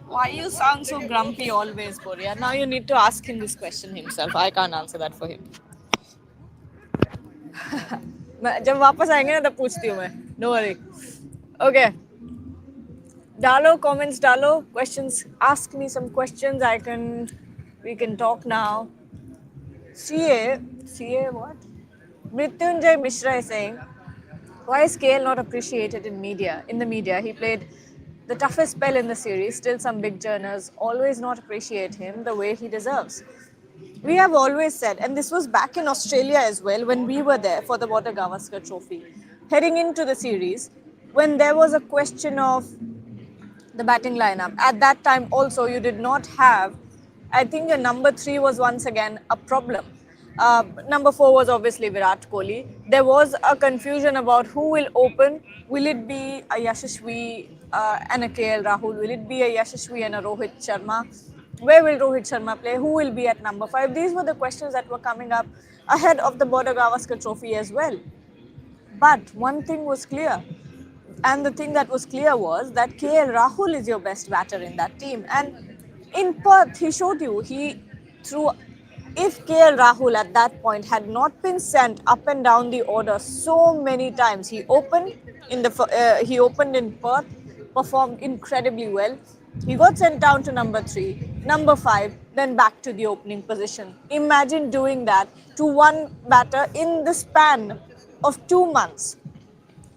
Why you sound so grumpy always, Boria? Now you need to ask him this question himself. I can't answer that for him. जब वापस आएंगे ना तब पूछती हूँ मैं. No worry. Okay. डालो comments डालो questions. Ask me some questions. We can talk now. CA what? Mrityunjay Mishra is saying, why is KL not appreciated in media? In the media, he played the toughest spell in the series. Still, some big journals always not appreciate him the way he deserves. We have always said, and this was back in Australia as well when we were there for the Water Gavaskar Trophy, heading into the series, when there was a question of the batting lineup. At that time, also, you did not have, I think your number 3 was once again a problem. Number 4 was obviously Virat Kohli. There was a confusion about who will open. Will it be a Yashasvi and a KL Rahul? Will it be a Yashasvi and a Rohit Sharma? Where will Rohit Sharma play? Who will be at number 5? These were the questions that were coming up ahead of the Border Gavaskar Trophy as well. But one thing was clear. And the thing that was clear was that KL Rahul is your best batter in that team. And in Perth, he showed you, if KL Rahul at that point had not been sent up and down the order so many times, he opened in Perth, performed incredibly well. He got sent down to number 3, number 5, then back to the opening position. Imagine doing that to one batter in the span of 2 months.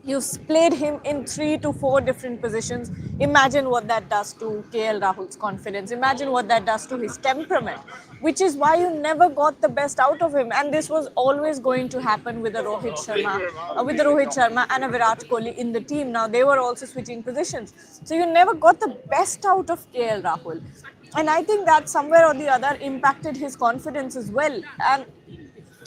You've played him in 3 to 4 different positions. Imagine what that does to KL Rahul's confidence. Imagine what that does to his temperament, which is why you never got the best out of him. And this was always going to happen with the Rohit Sharma and a Virat Kohli in the team. Now they were also switching positions, so you never got the best out of KL Rahul. And I think that somewhere or the other impacted his confidence as well. And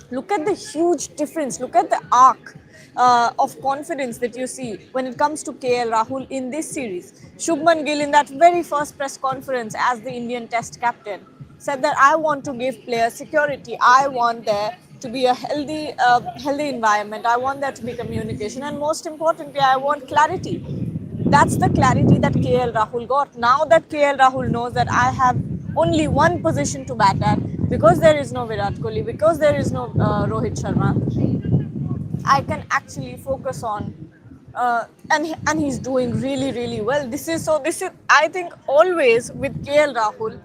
look at the huge difference. Look at the arc of confidence that you see when it comes to KL Rahul in this series. Shubman Gill, in that very first press conference as the Indian Test captain, said that I want to give players security. I want there to be a healthy environment. I want there to be communication, and most importantly, I want clarity. That's the clarity that KL Rahul got. Now that KL Rahul knows that I have only one position to bat at, because there is no Virat Kohli, because there is no Rohit Sharma, I can actually focus on, and he's doing really well. This is I think always with KL Rahul,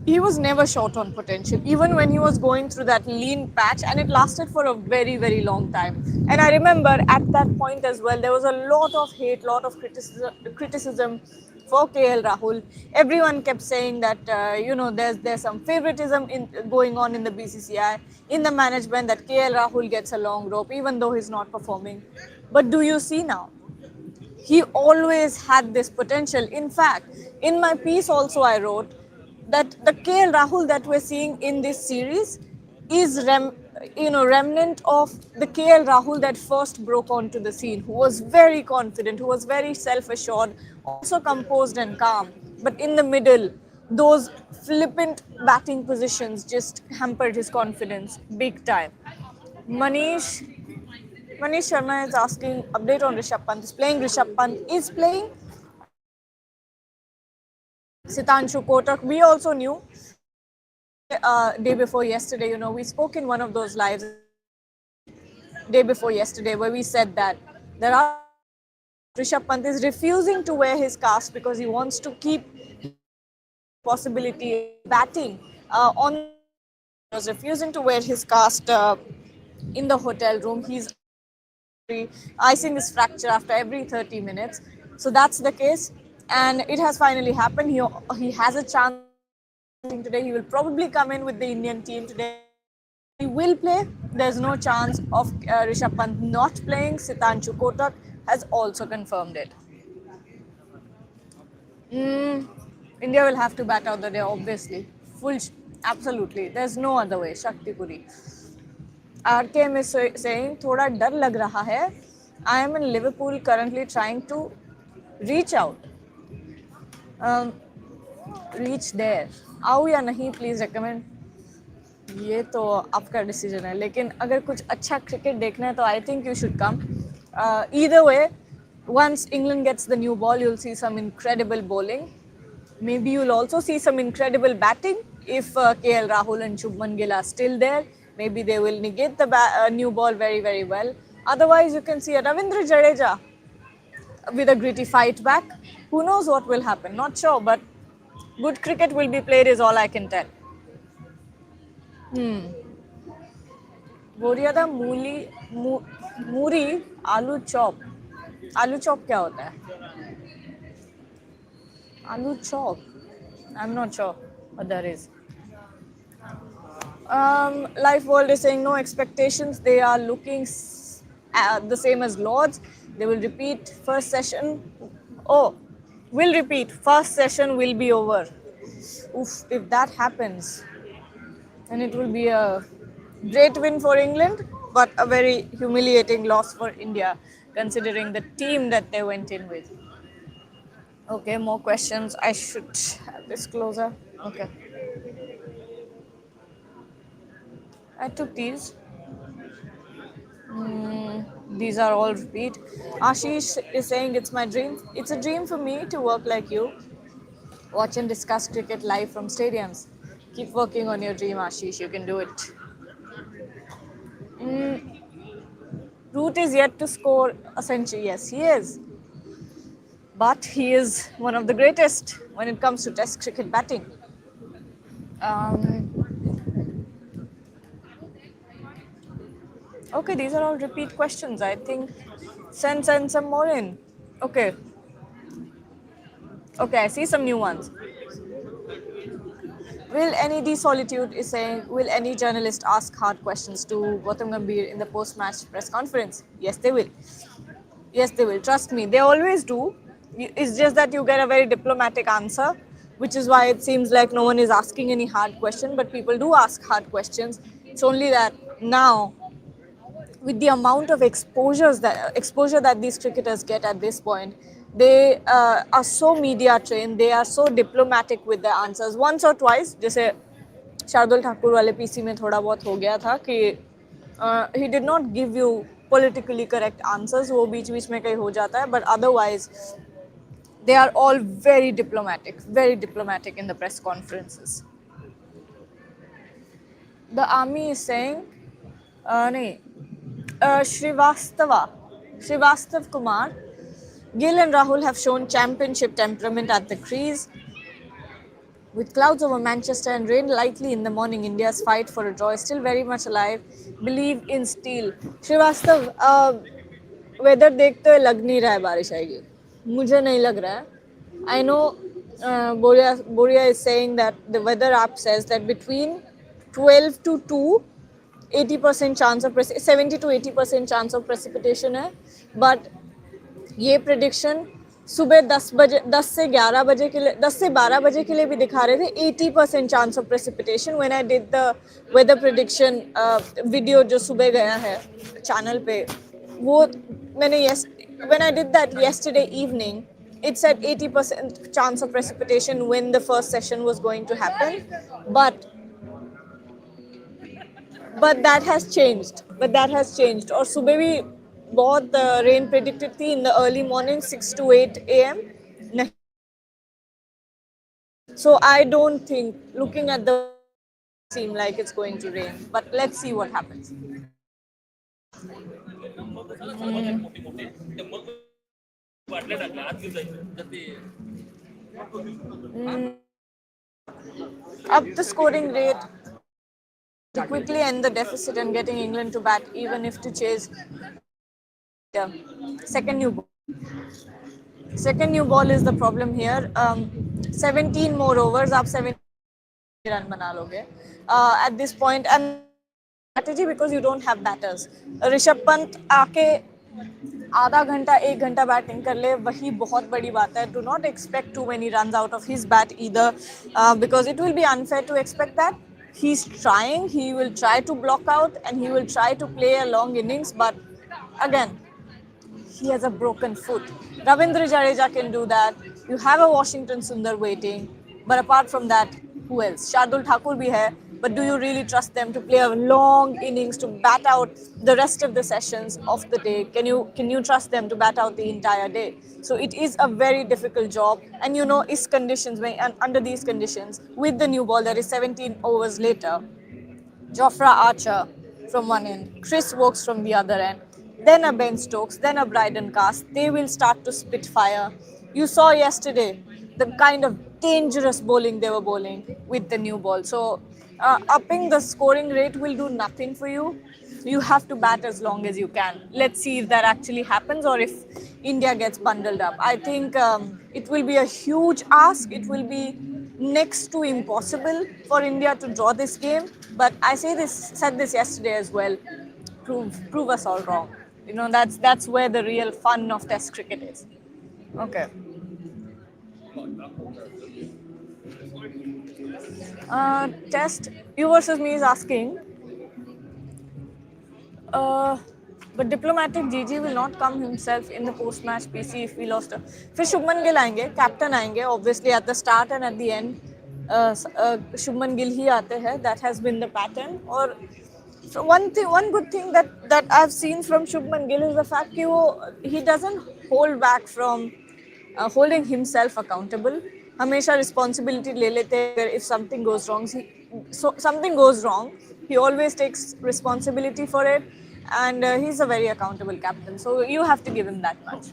he was never short on potential, even when he was going through that lean patch, and it lasted for a very long time. And I remember at that point as well, there was a lot of hate, lot of criticism for KL Rahul. Everyone kept saying that there's some favoritism going on in the BCCI, in the management, that KL Rahul gets a long rope even though he's not performing. But do you see now? He always had this potential. In fact, in my piece also I wrote that the KL Rahul that we're seeing in this series is remnant of the KL Rahul that first broke onto the scene, who was very confident, who was very self-assured, also composed and calm. But in the middle, those flippant batting positions just hampered his confidence big time. Manish Sharma is asking update on Rishabh Pant. Rishabh Pant is playing. Sitanshu Kotak, we also knew day before yesterday, we spoke in one of those lives day before yesterday where we said that there are Rishabh Pant is refusing to wear his cast because he wants to keep possibility of batting he was refusing to wear his cast in the hotel room. He's icing his fracture after every 30 minutes. So that's the case. And it has finally happened. He has a chance today. He will probably come in with the Indian team today. He will play. There's no chance of Rishabh Pant not playing. Sitanshu Kotak has also confirmed it. India will have to bat out the day, obviously. Absolutely. There's no other way. Shakti Puri. RKM is saying, thoda dar lag raha hai. I am in Liverpool currently trying to reach out. Reach there. आओ या नहीं, please recommend. ये तो आपका decision है, लेकिन अगर कुछ अच्छा क्रिकेट देखना है तो I think you should come. Either way, once England gets the new ball, you'll see some incredible bowling. Maybe you'll also see some incredible batting if KL Rahul and Shubman Gill are still there. Maybe they will negate the new ball very, very well. Otherwise, you can see a Ravindra Jadeja with a gritty fight back. Who knows what will happen? Not sure, but good cricket will be played is all I can tell. बोरियादा मूली मूरी आलू chop क्या होता है आलू chop I am not sure what that is Life World is saying no expectations. They are looking the same as Lords. They will repeat first session. Oh, will repeat. First session will be over. Oof, if that happens, then it will be a great win for England, but a very humiliating loss for India, considering the team that they went in with. Okay, more questions. I should have this closer. Okay. I took these. These are all repeat. Ashish is saying it's my dream. It's a dream for me to work like you. Watch and discuss cricket live from stadiums. Keep working on your dream, Ashish. You can do it. Root is yet to score a century. Yes, he is. But he is one of the greatest when it comes to Test cricket batting. Okay, these are all repeat questions. I think send some more in. Okay. Okay, I see some new ones. Will any Solitude is saying, will any journalist ask hard questions to Gautam Gambhir in the post-match press conference? Yes, they will. Yes, they will. Trust me, they always do. It's just that you get a very diplomatic answer, which is why it seems like no one is asking any hard question, but people do ask hard questions. It's only that now, with the amount of exposure that these cricketers get at this point, they are so media trained, they are so diplomatic with their answers. Once or twice, जैसे शार्दुल ठाकुर वाले PC में थोड़ा बहुत हो गया था कि he did not give you politically correct answers, वो बीच बीच में कहीं हो जाता है, but otherwise they are all very diplomatic in the press conferences. The army is saying नहीं Srivastav Kumar, Gill and Rahul have shown championship temperament at the crease. With clouds over Manchester and rain lightly in the morning, India's fight for a draw is still very much alive. Believe in steel. Srivastav, weather देखते हुए लग नहीं रहा है बारिश आएगी. मुझे नहीं लग रहा है. I know Boria is saying that the weather app says that between 12 to 2, 80% chance of 70 to 80% chance of precipitation है, but ये prediction सुबह 10 से 11 बजे के लिए 10 से 12 बजे के लिए भी दिखा रहे थे 80% chance of precipitation. When I did the weather prediction video जो सुबह गया है channel पे, वो मैंने when I did that yesterday evening, it said 80% chance of precipitation when the first session was going to happen, but that has changed. और सुबह भी बहुत rain predicted थी in the early morning 6 to 8 a.m. नहीं. So I don't think, looking at the seem like it's going to rain, but let's see what happens. Up the scoring rate to quickly end the deficit and getting England to bat, even if to chase second new ball. Second new ball is the problem here. 17 more overs, आप 17 run बना लोगे at this point, and strategy because you don't have batters. Rishabh Pant आके आधा घंटा 1 घंटा batting कर ले, वही बहुत बड़ी बात है. Do not expect too many runs out of his bat either, because it will be unfair to expect that. He's trying, he will try to block out and he will try to play a long innings, but again, he has a broken foot. Ravindra Jadeja can do that. You have a Washington Sundar waiting, but apart from that, who else? Shardul Thakur bhi hai. but do you really trust them to play a long innings to bat out the rest of the sessions of the day? Can you trust them to bat out the entire day? So it is a very difficult job, and is conditions and under these conditions with the new ball that is 17 overs later. Jofra Archer from one end, Chris Wokes from the other end, then a Ben Stokes, then a Bryden Cast. They will start to spit fire. You saw yesterday the kind of dangerous bowling they were bowling with the new ball. So, upping the scoring rate will do nothing for you. You have to bat as long as you can. Let's see if that actually happens or if India gets bundled up. I think it will be a huge ask. It will be next to impossible for India to draw this game. But I said this yesterday as well. Prove us all wrong. That's where the real fun of Test cricket is. Okay. Test you versus me is asking. Uh, but diplomatic GG will not come himself in the post-match PC if we lost. फिर शुभमन गिल आएंगे, captain आएंगे, obviously at the start and at the end. Shubman Gill ही आते हैं. That has been the pattern. और so one good thing that I've seen from Shubman Gill is the fact that he doesn't hold back from holding himself accountable. हमेशा responsibility ले लेते हैं if something goes wrong. Something goes wrong, he always takes responsibility for it, and he's a very accountable captain. So you have to give him that much.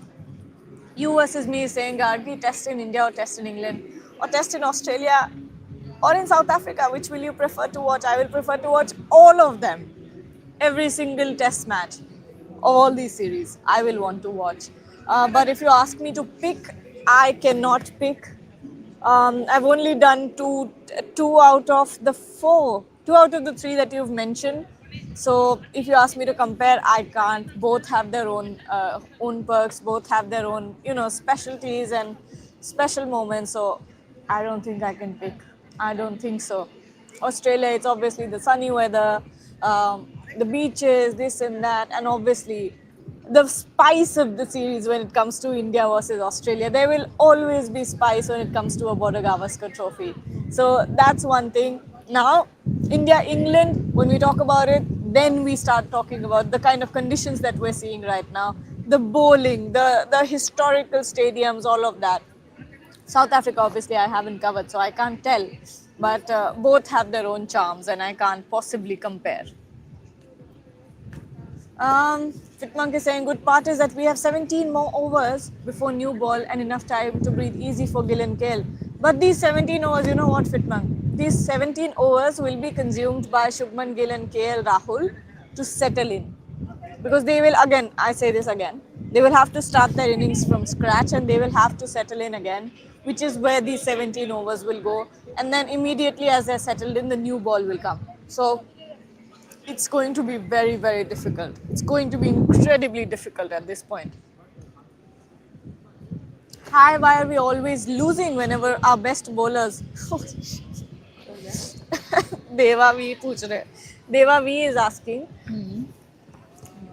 You versus me is saying, Gargi, test in India or test in England or test in Australia or in South Africa, which will you prefer to watch? I will prefer to watch all of them. Every single test match, all these series, I will want to watch. But if you ask me to pick, I cannot pick. I've only done two out of the three that you've mentioned. So if you ask me to compare, I can't. Both have their own perks. Both have their own specialties and special moments. So I don't think I can pick. I don't think so. Australia, it's obviously the sunny weather, the beaches, this and that, and obviously the spice of the series when it comes to India versus Australia. There will always be spice when it comes to a Border Gavaskar trophy. So that's one thing. Now, India, England, when we talk about it, then we start talking about the kind of conditions that we're seeing right now. The bowling, the historical stadiums, all of that. South Africa, obviously, I haven't covered, so I can't tell. But both have their own charms, and I can't possibly compare. Fitmonk is saying, good part is that we have 17 more overs before new ball and enough time to breathe easy for Gill and Kale. But these 17 overs, you know what, Fitmonk? These 17 overs will be consumed by Shubman Gill and KL Rahul to settle in. Because they will, again, I say this again, they will have to start their innings from scratch and they will have to settle in again, which is where these 17 overs will go. And then immediately as they're settled in, the new ball will come. So it's going to be very, very difficult. It's going to be incredibly difficult at this point. Hi, why are we always losing whenever our best bowlers... Deva V पूछ रहे. Deva V is asking.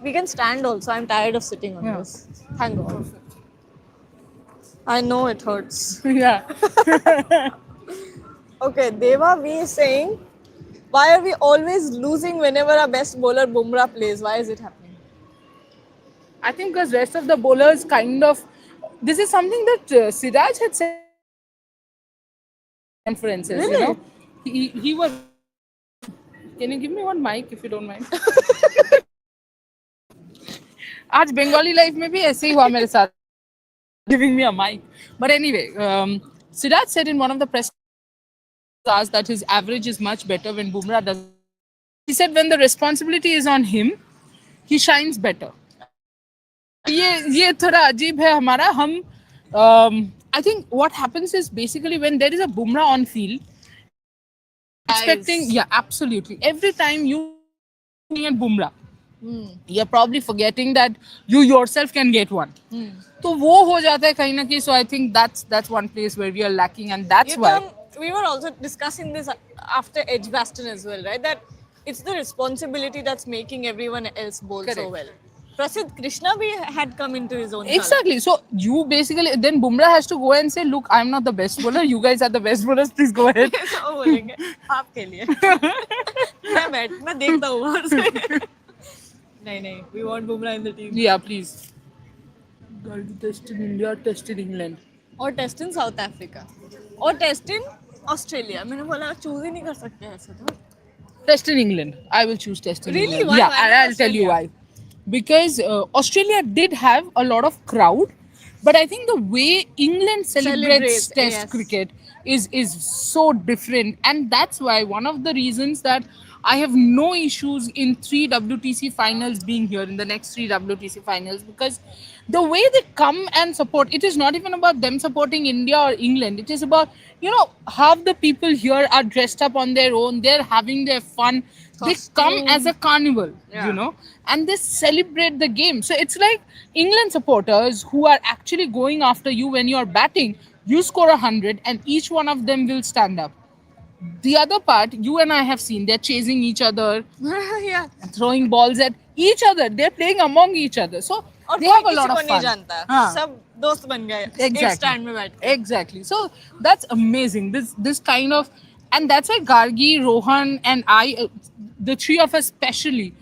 We can stand also. I'm tired of sitting on this. Thank God. I know it hurts. Yeah. Okay, Deva V is saying, why are we always losing whenever our best bowler Bumrah plays? Why is it happening? I think because rest of the bowlers kind of... This is something that Siraj had said in conferences, Really? you know. He was... Can you give me one mic if you don't mind? आज Bengali life में भी ऐसे ही हुआ मेरे साथ. Giving me a mic. But anyway, Siraj said in one of the press asked that his average is much better when Bumrah does. He said when the responsibility is on him, he shines better. ये थोड़ा अजीब है हमारा. हम I think what happens is basically when there is a Bumrah on field, expecting, yeah, absolutely. Every time you near Bumrah, you're probably forgetting that you yourself can get one. तो वो हो जाता है कहीं ना कहीं. So I think that's one place where we are lacking, and that's why. We were also discussing this after Edgbaston as well, right? That it's the responsibility that's making everyone else bowl so well. Prasidh Krishna bhi had come into his own. Exactly. So you basically then Bumrah has to go and say, look, I'm not the best bowler. You guys are the best bowlers. Please go ahead. So वो बोलेंगे आपके लिए मैं देखता हूँ बाहर से नहीं we want Bumrah in the team Yeah, please. Test in India, test in England. और टेस्ट इन साउथ अफ्रीका और टेस्ट इन ऑस्ट्रेलिया मैंने बोला चूज ही नहीं कर सकते ऐसे तो Test in England. I will choose test in Really? England. Why? Yeah, Why and not I'll tell you Australia? why. Because Australia did have a lot of crowd, but I think the way England celebrates Celebrates, test yes. cricket is so different, and that's why one of the reasons that I have no issues in 3 WTC finals being here in the next 3 WTC finals, because the way they come and support, it is not even about them supporting India or England. It is about, half the people here are dressed up on their own. They're having their fun. They come as a carnival, Yeah. and they celebrate the game. So it's like England supporters who are actually going after you when you're batting. You score 100, and each one of them will stand up. The other part, you and I have seen, they're chasing each other, yeah throwing balls at each other. They're playing among each other. So और they कोई have a किसी lot को of नहीं fun. जानता हाँ. सब दोस्त बन गए एक Exactly. स्टैंड में बैठ के Exactly. So that's amazing. This kind of, and that's why Gargi, Rohan, and I, the three of us especially,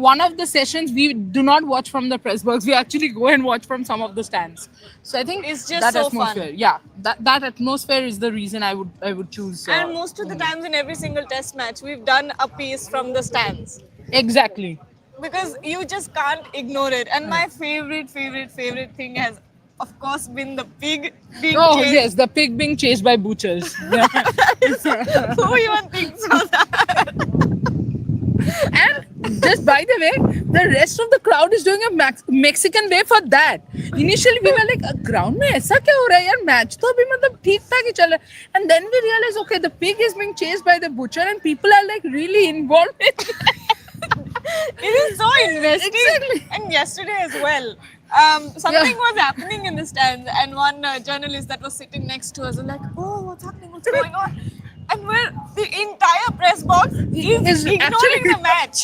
one of the sessions we do not watch from the press box. We actually go and watch from some of the stands. So I think It's just that so fun. atmosphere. Yeah, that atmosphere is the reason I would choose. and most of the times in every single test match we've done a piece from the stands Exactly. because you just can't ignore it and my favorite thing has of course been the pig being Oh chased. yes, the pig being chased by butchers. Yeah. Who even thinks of that? And just by the way, the rest of the crowd is doing a Mexican way for that. Initially, we were like, ground में ऐसा क्या हो रहा है यार? Match तो अभी मतलब ठीक ठाक ही चल रहा है. And then we realized, okay, the pig is being chased by the butcher, and people are like really involved in it. It is so investing. Exactly. And yesterday as well, something was happening in the stands, and one journalist that was sitting next to us was like, "Oh, what's happening? What's going on?" And where the entire press box is ignoring actually- the match.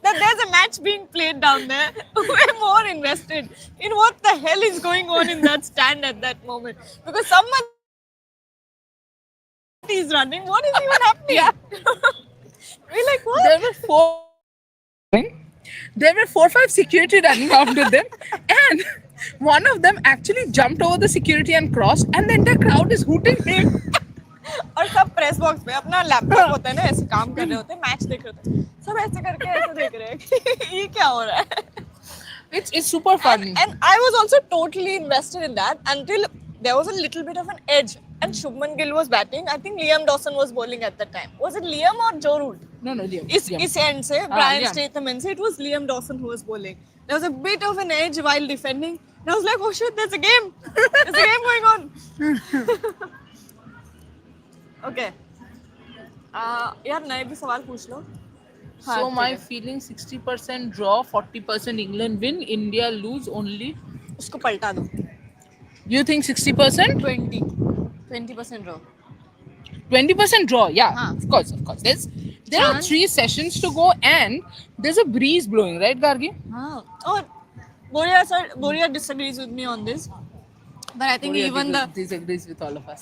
That there's a match being played down there. We're more invested in what the hell is going on in that stand at that moment because someone is running. What is even happening? We're like, what? There were 4-5 security running after them, and one of them actually jumped over the security and crossed, and the entire crowd is hooting him. और सब press box पे अपना laptop होता है ना ऐसे काम कर रहे होते हैं मैच देख रहे होते हैं सब ऐसे करके ऐसे देख रहे हैं कि ये क्या हो रहा है It's super funny. and I was also totally invested in that until there was a little bit of an edge and Shubman Gill was batting. I think Liam Dawson was bowling at that time. Was it Liam or Joe Root? No, Liam. इस end से Brian Liam. Statham end से it was Liam Dawson who was bowling. There was a bit of an edge while defending. And I was like, oh shit, there's a game. There's a game going on. Okay. यार नए भी सवाल पूछ लो. हाँ, So my ठीक है. feeling 60% draw, 40% England win, India lose only. उसको पलटा दो. You think 60%? 20% draw. 20% draw, yeah. Huh. Of course. There are Chance. 3 sessions to go, and there's a breeze blowing, right, Gargi? हाँ. और Boria disagrees with me on this, but I think even the disagrees with all of us.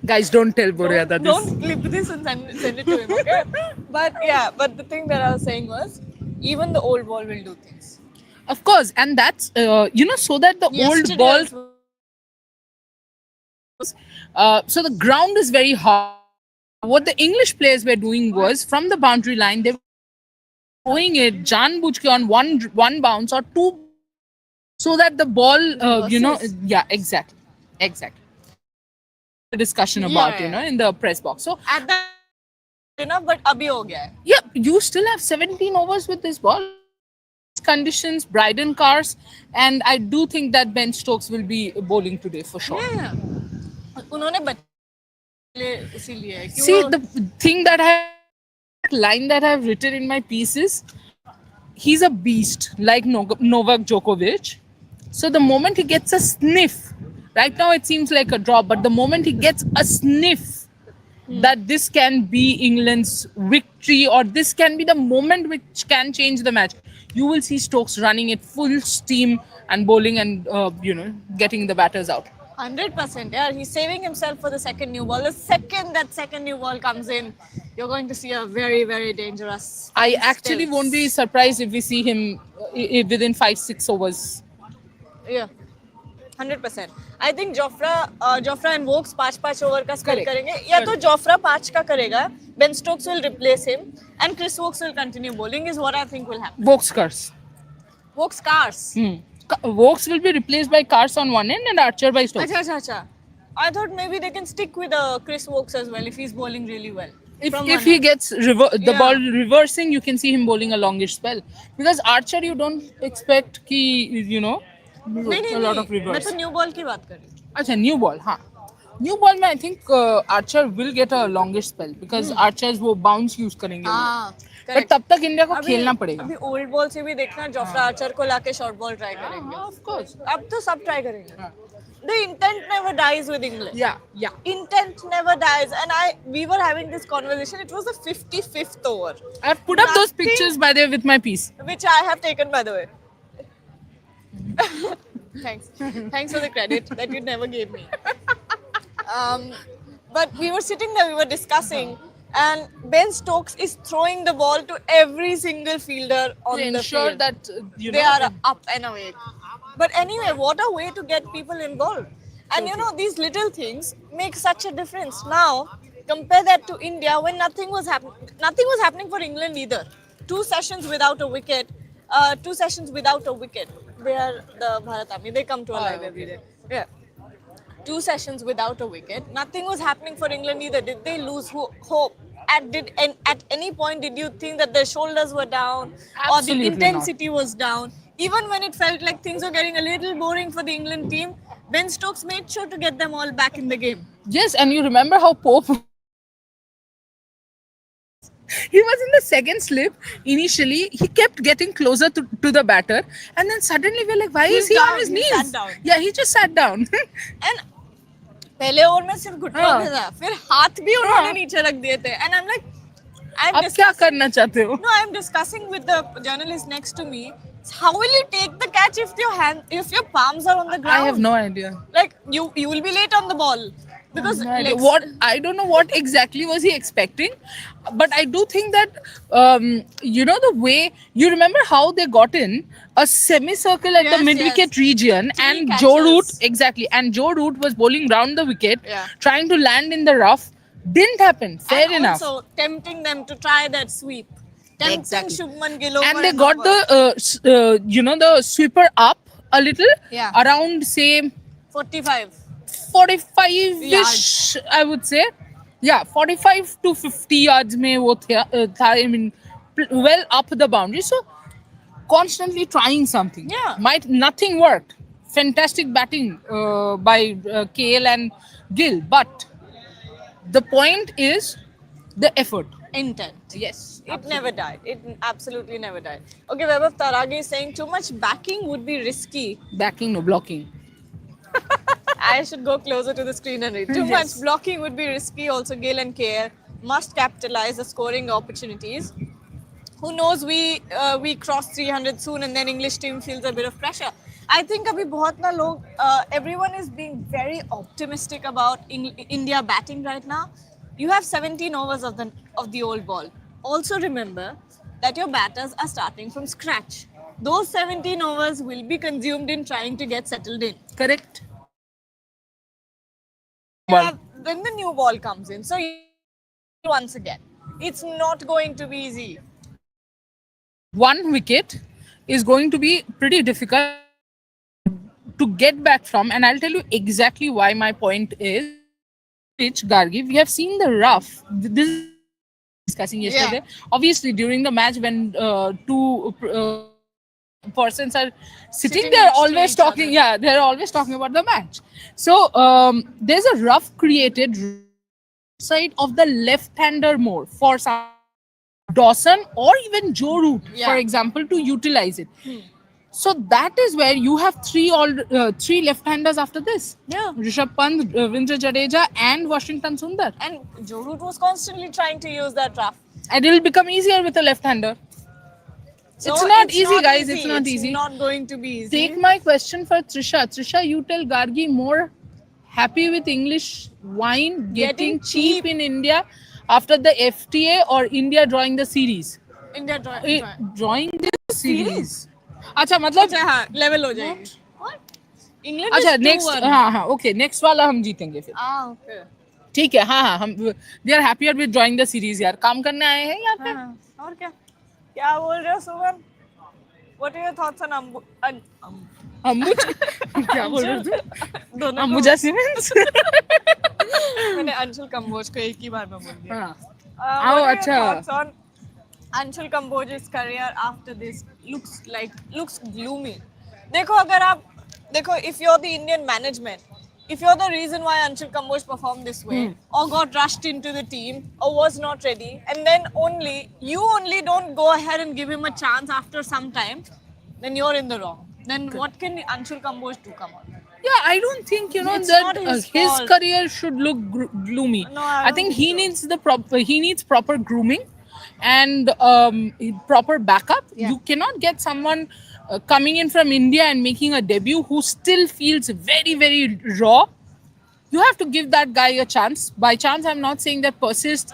Guys, don't tell Boria that this. don't clip this and send it to him, okay? but the thing that I was saying was even the old ball will do things. Of course, and that's so that the old Yesterday ball. also- So the ground is very hard. What the English players were doing was from the boundary line, they were throwing it janbujke on one bounce or two, so that the ball, Versus. yeah, exactly. The discussion about Yeah. in the press box. So at that enough, but abhi ho gaya hai. yeah, you still have 17 overs with this ball. Conditions, Bryden cars, and I do think that Ben Stokes will be bowling today for sure. Yeah. उन्होंने बच्चे इसीलिए है कि See, वो- the thing line that I've written in my piece is, he's a beast like Novak Djokovic. So the moment he gets a sniff, right now it seems like a draw, but the moment he gets a sniff, that this can be England's victory, or this can be the moment which can change the match, you will see Stokes running at full steam and bowling and getting the batters out. 100%. Yeah, he's saving himself for the second new ball. The second that second new ball comes in, you're going to see a very, very dangerous. I actually won't be surprised if we see him within 5-6 overs. Yeah. 100%. I think Jofra and Vokes 5 over का spell Correct. करेंगे या तो Jofra 5 का करेगा, Ben Stokes will replace him and Chris Vokes will continue bowling is what I think will happen. Vokes cars. Vokes cars. Vokes will be replaced by Cars on one end and Archer by Stokes. Acha. I thought maybe they can stick with Chris Vokes as well if he's bowling really well. If he gets the ball reversing, you can see him bowling a longish spell. Because Archer, you don't expect a lot of reverse. मैं तो new ball की बात कर रही हूँ. अच्छा, new ball, हाँ. New ball में I think Archer will get a longish spell because Archers वो bounce use करेंगे. But तब तक इंडिया को खेलना पड़ेगा. अभी ओल्ड बॉल से भी देखना जोफ्रा आर्चर को लाके शॉर्ट बॉल ट्राई करेंगे. Of course. अब तो सब ट्राई करेंगे. The intent never dies with England. Yeah. Intent never dies, and we were having this conversation. It was the 55th over. I've put up those pictures by the way with my piece. Which I have taken, by the way. Thanks for the credit that you never gave me. But we were sitting there, we were discussing, and Ben Stokes is throwing the ball to every single fielder on To the ensure field. that They are up and awake. But anyway, what a way to get people involved. And these little things make such a difference. Now, compare that to India when nothing was happening for England either. 2 sessions without a wicket. 2 sessions without a wicket. They are the Bharat Army. They come to our live every day. Yeah. 2 sessions without a wicket. Nothing was happening for England either. Did they lose hope? At any point did you think that their shoulders were down or the Absolutely intensity was down? Even when it felt like things were getting a little boring for the England team, Ben Stokes made sure to get them all back in the game. Yes, and you remember how Pope he was in the second slip initially. He kept getting closer to the batter, and then suddenly we're like, why is he on his He knees? sat down. Yeah, he just sat down. And पहले over में सिर्फ घुटनों पे था, फिर हाथ भी उन्होंने नीचे रख दिए थे. And I'm like, अब क्या करना चाहते हो? No, I'm discussing with the journalist next to me. How will you take the catch if your palms are on the ground? I have no idea. Like you will be late on the ball because No idea. I don't know what exactly was he expecting, but I do think that the way you remember how they got in a semicircle at the mid-wicket region, and Joe Root and Joe Root was bowling round the wicket, trying to land in the rough. Didn't happen. Fair enough. Also tempting them to try that sweep. Tempting Shubman Gill over And they got the sweeper up a little, around say 45-ish, I would say. Yeah, 45 to 50 yards mein wo tha, I mean, well up the boundary. So constantly trying something. Nothing worked. Fantastic batting by KL and Gill, but the point is the effort. Intent. Yes. It never died. It absolutely never died. Okay, Vaibhav Taragi is saying too much backing would be risky. Backing, no blocking. I should go closer to the screen and read. Too much blocking would be risky. Also, Gill and KL must capitalize the scoring opportunities. Who knows, we cross 300 soon and then English team feels a bit of pressure. I think abhi bahut na log, everyone is being very optimistic about India batting right now. You have 17 overs of the old ball. Also remember that your batters are starting from scratch. Those 17 overs will be consumed in trying to get settled in. Correct. Then the new ball comes in. So once again, it's not going to be easy. 1 wicket is going to be pretty difficult to get back from, and I'll tell you exactly why my point is. Pitch, Gargi, we have seen the rough. This is discussing yesterday. Obviously, during the match, when two persons are sitting there, always talking. Yeah, they're always talking about the match. So there's a rough created side of the left-hander more for some Dawson or even Joe Root, for example, to utilize it. So that is where you have three left-handers after this. Yeah. Rishabh Pant, Ravindra Jadeja, and Washington Sundar. And Joe Root was constantly trying to use that rough. And it'll become easier with a left-hander. No, It's not easy, guys. It's not easy. It's not going to be easy. Take my question for Trisha. Trisha, you tell Gargi more happy with English wine getting cheap in India after the FTA or India drawing the series? India Drawing the series. अच्छा मतलब अच्छा हाँ level हो जाएगी. What? England अच्छा is next 2-1. हाँ okay next वाला हम जीतेंगे फिर. Okay. ठीक है हाँ हम they are happier with drawing the series यार काम करने आए हैं यहाँ पे. हाँ, और क्या बोल रहे हो सुमन? What are your thoughts on Ambuj क्या बोल रहे हो तू? दोनों अम्बुजा सीमेंस. मैंने अंशुल कंबोज को एक ही बार में बोल दिया. हाँ What are your अच्छा. thoughts on Anshul Kamboj's career after this? Looks gloomy. If you're the Indian management, if you're the reason why Anshul Kamboj performed this way, or got rushed into the team, or was not ready, and then you only don't go ahead and give him a chance after some time, then you're in the wrong. Then what can Anshul Kamboj do? Come on. Yeah, I don't think It's that not his his fault. career should look gloomy. No, I don't think he so. needs proper grooming and proper backup. Yeah. You cannot get someone coming in from India and making a debut who still feels very very raw. You have to give that guy a chance. By chance, I'm not saying that persist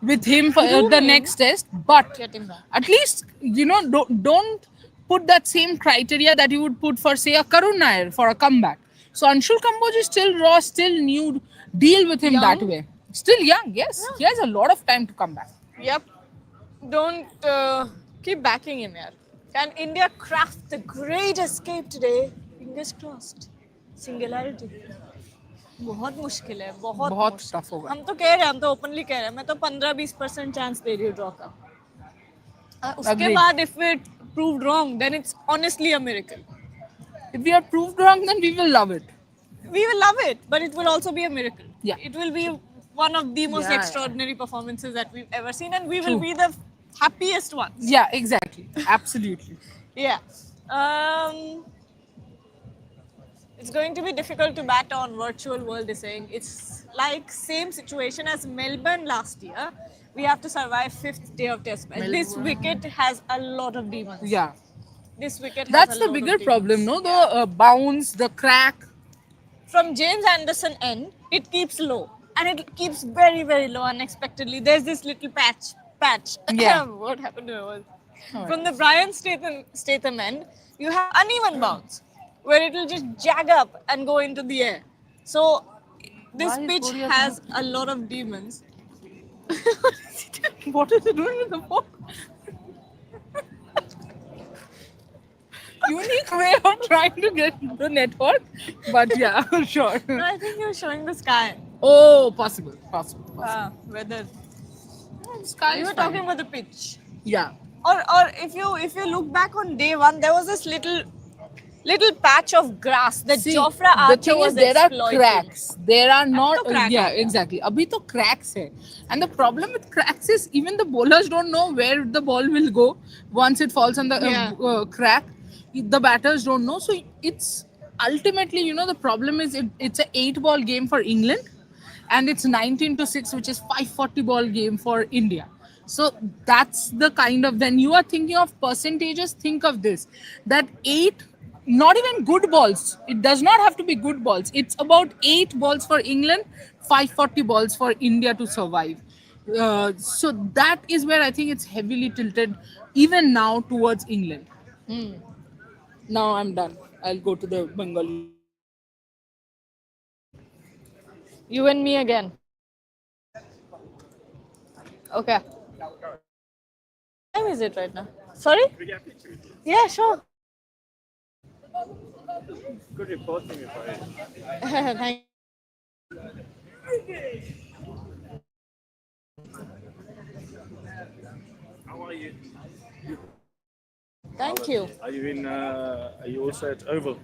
with him for the next test, but Get him back. at least don't put that same criteria that you would put for say a Karun Nair for a comeback. So Anshul Kamboj is still raw, still new. Deal with him that way. Still young, yes. He has a lot of time to come back. Yep. Don't keep backing him, yaar. Can India craft the great escape today? Fingers crossed. Singularity. बहुत मुश्किल है बहुत बहुत tough होगा. हम तो कह रहे हैं हम तो ओपनली कह रहे हैं मैं तो 15-20% चांस दे रही हूँ ड्रॉ का. उसके Agreed. बाद if it proved wrong then it's honestly a miracle. If we are proved wrong, then we will love it. We will love it, but it will also be a miracle. Yeah. It will be one of the most Yeah. extraordinary performances that we've ever seen, and we will True. be the happiest ones. Yeah, exactly. Absolutely. Yeah. It's going to be difficult to bat on. Virtual world is saying it's like same situation as Melbourne last year. We have to survive 5th day of test match. This wicket has a lot of demons. Yeah. This wicket. That's has a the lot bigger of demons. problem, no? The bounce, the crack. From James Anderson end, it keeps low. And it keeps very, very low unexpectedly. There's this little patch. Yeah. What happened to it? Oh, From the Brian Statham end, you have uneven bounce, where it will just jag up and go into the air. So this Why is pitch Korea has a lot of demons. What is it doing with the ball? Unique way of trying to get the network, but yeah, sure. No, I think you're showing the sky. Oh, possible. Weather. Sky You is were fine. talking about the pitch. Yeah. Or if you look back on day one, there was this little patch of grass that See, Jofra the Archer thing was is there are exploiting. cracks. There are not. तो crack Yeah, आ गया. exactly. अभी तो cracks है. And the problem with cracks is even the bowlers don't know where the ball will go once it falls on the crack. The batters don't know. So it's ultimately, the problem is it's an 8-ball game for England, and it's 19-6, which is 540 ball game for India. So that's the kind of, when you are thinking of percentages, think of this, that 8, not even good balls, it does not have to be good balls, it's about 8 balls for England, 540 balls for India to survive. So that is where I think it's heavily tilted even now towards England. Now I'm done. I'll go to the Bengali. You and me again. Okay. What time is it right now? Sorry? Yeah, sure. Good reporting, if I. Thank How are you? Thank you. Are you in? Are you also at Oval?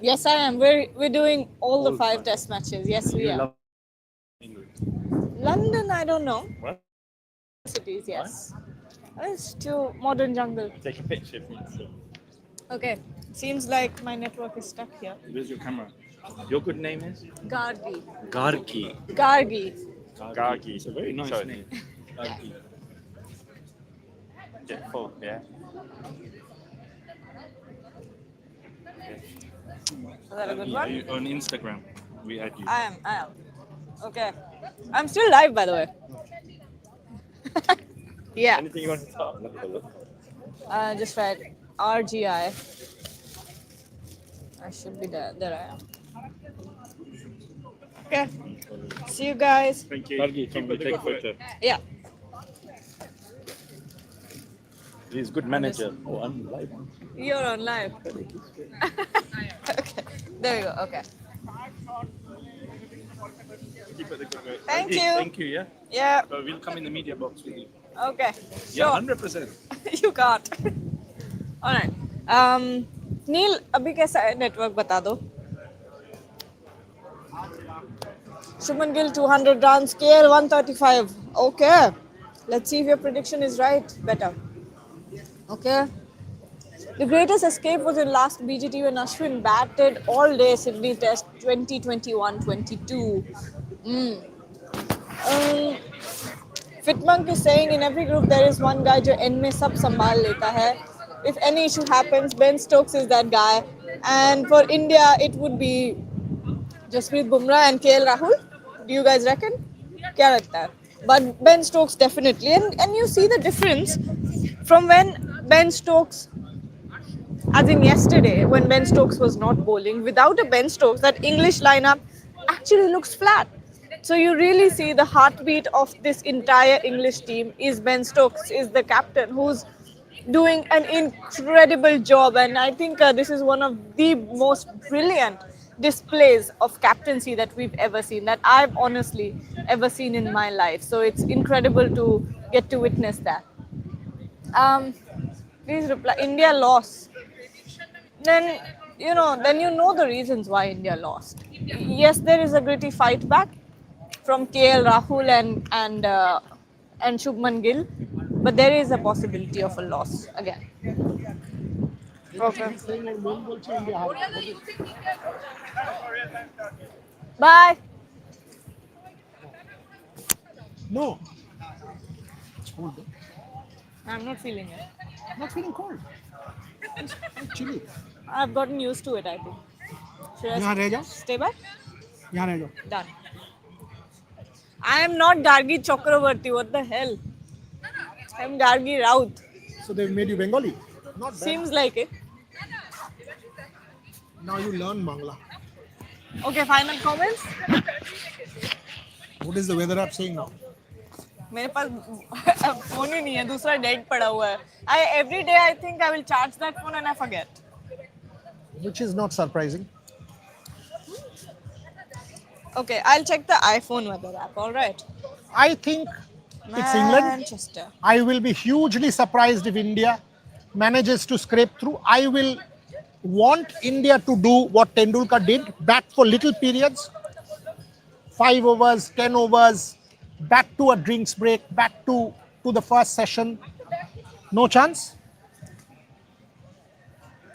Yes, I am. We're doing all the 5 test matches. Yes, we You are. love England. London, I don't know. What? Cities, yes. It's too modern jungle. Take a picture of me. So. Okay. Seems like my network is stuck here. Where's your camera? Your good name is? Gargi. Gargi. Gargi. Gargi. It's a very nice name. Gargi. Get full, yeah. Is that a good Are one? you on Instagram? We add you. I am. Okay. I'm still live, by the way. Yeah. Anything you want to talk? Let me have a look. Just read RGI. I should be there. There I am. Okay. See you guys. Thank you. Gargi, can we take a photo? Yeah. He's a good manager. Oh, I'm live. You're on live. Okay. There we go. Okay. Keep it the good way. Thank Gargi, you. Thank you, yeah? Yeah. But we'll come in the media box with you. Okay. Yeah, Sure. 100%. You can't. Alright. Neil, अभी कैसा है network बता दो. Shubman Gill 200 runs, KL 135. Okay. Let's see if your prediction is right. Better. Okay. The greatest escape was in last BGT when Ashwin batted all day Sydney Test 2021-22. Fitmonk is saying in every group there is one guy जो end में सब संभाल लेता है. If any issue happens, Ben Stokes is that guy. And for India, it would be Jasprit Bumrah and KL Rahul. Do you guys reckon? क्या लगता है? But Ben Stokes definitely. And you see the difference from when Ben Stokes, as in yesterday, when Ben Stokes was not bowling. Without a Ben Stokes, that English lineup actually looks flat. So you really see the heartbeat of this entire English team is Ben Stokes, is the captain, who's doing an incredible job. And I think this is one of the most brilliant displays of captaincy that we've ever seen, that I've honestly ever seen in my life. So it's incredible to get to witness that. Please reply. India lost. Then you know the reasons why India lost. Yes, there is a gritty fight back from KL Rahul and Shubman Gill, but there is a possibility of a loss again. Okay. Bye. No. It's cold. Though. I'm not feeling it. Not feeling cold. It's chilly. I've gotten used to it, I think. Should यहाँ रह I जाओ. stay back? यहाँ रह जाओ. Done. I am not Gargi Chakravarti. What the hell? I'm Gargi Raut. So they've made you Bengali. Not bad. Seems like it. Now you learn Bangla. Okay, final comments? What is the weather app saying now? मेरे पास phone ही नहीं है, दूसरा dead पड़ा हुआ है. Every day I think I will charge that phone and I forget. Which is not surprising. Okay, I'll check the iPhone weather app. All right. I think it's England. Manchester. I will be hugely surprised if India manages to scrape through. I will want India to do what Tendulkar did, bat for little periods, 5 overs, 10 overs, bat to a drinks break, bat to the first session. No chance?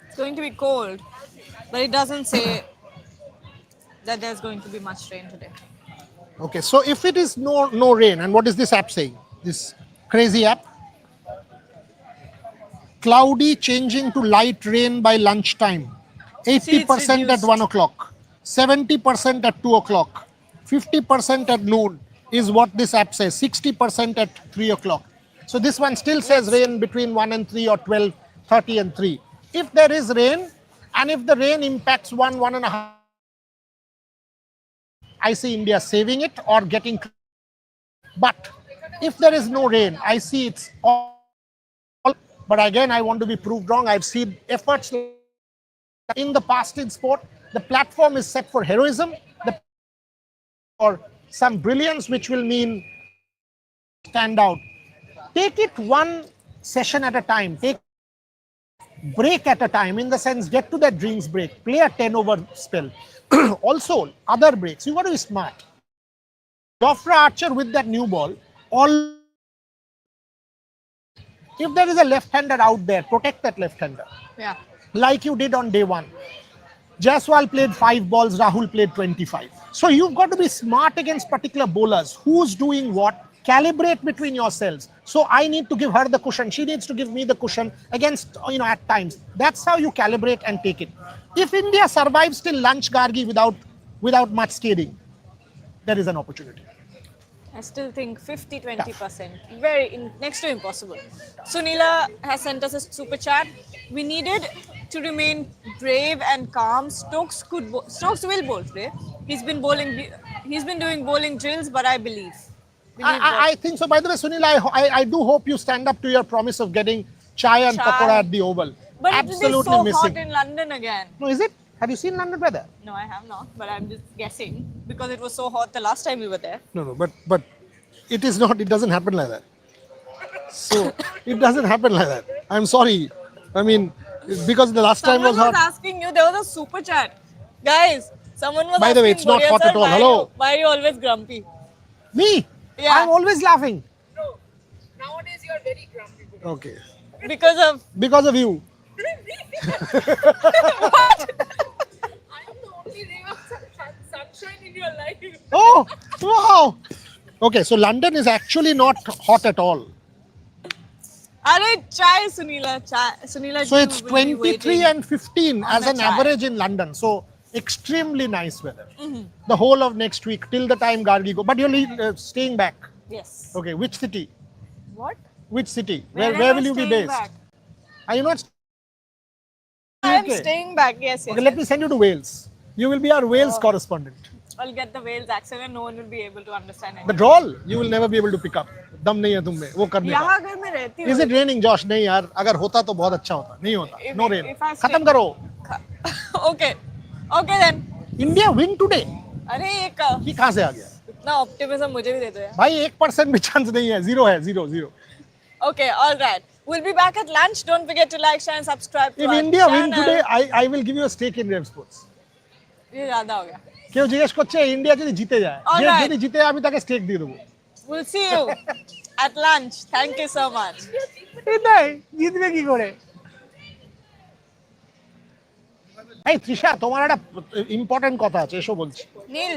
It's going to be cold, but it doesn't say that there's going to be much rain today. Okay, so if it is no rain, and what is this app saying? This crazy app? Cloudy changing to light rain by lunchtime. 80% at 1 o'clock, 70% at 2 o'clock, 50% at noon is what this app says, 60% at 3 o'clock. So this one still says rain between 1 and 3 or 12, 30 and 3. If there is rain, and if the rain impacts 1.5, I see India saving it or getting. But if there is no rain, I see it's all. But again, I want to be proved wrong. I've seen efforts in the past in sport. The platform is set for heroism, or some brilliance, which will mean stand out. Take it one session at a time. Take break at a time, in the sense, get to that drinks break, play a 10 over spell. Also, other breaks. You got to be smart. Jofra Archer with that new ball, all If there is a left-hander out there, protect that left-hander. Yeah. Like you did on day one. Jaiswal played 5 balls, Rahul played 25. So you've got to be smart against particular bowlers. Who's doing what? Calibrate between yourselves. So I need to give her the cushion. She needs to give me the cushion against, at times. That's how you calibrate and take it. If India survives till lunch, Gargi, without much skating, there is an opportunity. I still think 50-20%. Next to impossible. Sunila has sent us a super chat. We needed to remain brave and calm. Stokes will bowl today. He's been doing bowling drills, but I believe. I think so. By the way, Sunil, I do hope you stand up to your promise of getting chai and pakora at the Oval. But Absolutely it will be so missing. hot in London again. No, is it? Have you seen London weather? No, I have not, but I'm just guessing because it was so hot the last time we were there. No, but it is not. It doesn't happen like that. So it doesn't happen like that. I'm sorry. I mean, because the last time was Someone hot. was asking you. There was a super chat, guys. Someone was By the way, asking it's not Boria hot sir, at all. Hello? Why are you always grumpy? Me? Yeah. I'm always laughing. No, nowadays you are very grumpy. Okay. Because of Because of you. I am the only ray of sunshine in your life. Oh, wow. Okay, so London is actually not hot at all. Arey chai Sunila chai Sunila. So ji it's will be 23 waiting. and 15 on as the an chai. average in London. So extremely nice weather. The whole of next week till the time Gargi go. But you're staying back. Yes. Okay, which city? What? Which city? Where Where am will I you be staying based? back? Are you not? I'm UK? staying back. Yes. Okay, let me send you to Wales. You will be our Wales correspondent. I'll get the Wales accent and no one will be able to understand The anything. drawl you will never be able to pick up. दम नहीं है तुम में वो करने का. यहाँ अगर मैं रहती हूँ. Is it raining, Josh? नहीं यार. अगर होता तो बहुत अच्छा होता. नहीं होता. If- No rain. if I खत्म stay- करो. Okay. Okay then. India win today. अरे एक ये कहाँ से आ गया? इतना ऑप्टिमिज्म मुझे भी दे दो यार. भाई 1% भी चांस नहीं है. Zero है. Zero. Okay, all right. We'll be back at lunch. Don't forget to like, share and subscribe to If our India win channel. today, I will give you a stake in Rev Sports. ये ज्यादा हो गया. কেউ জিজ্ঞেস করছে India যদি জিতে যায়, Alright. যদি জিতে যায় আমি তাকে স্টেক দিয়ে দেবো. We'll see you at lunch. Thank you so much. এটাই জিতবে কি করে? এই তৃষা, তোমার একটা ইম্পর্টেন্ট কথা আছে, এসো বলছি. Neil,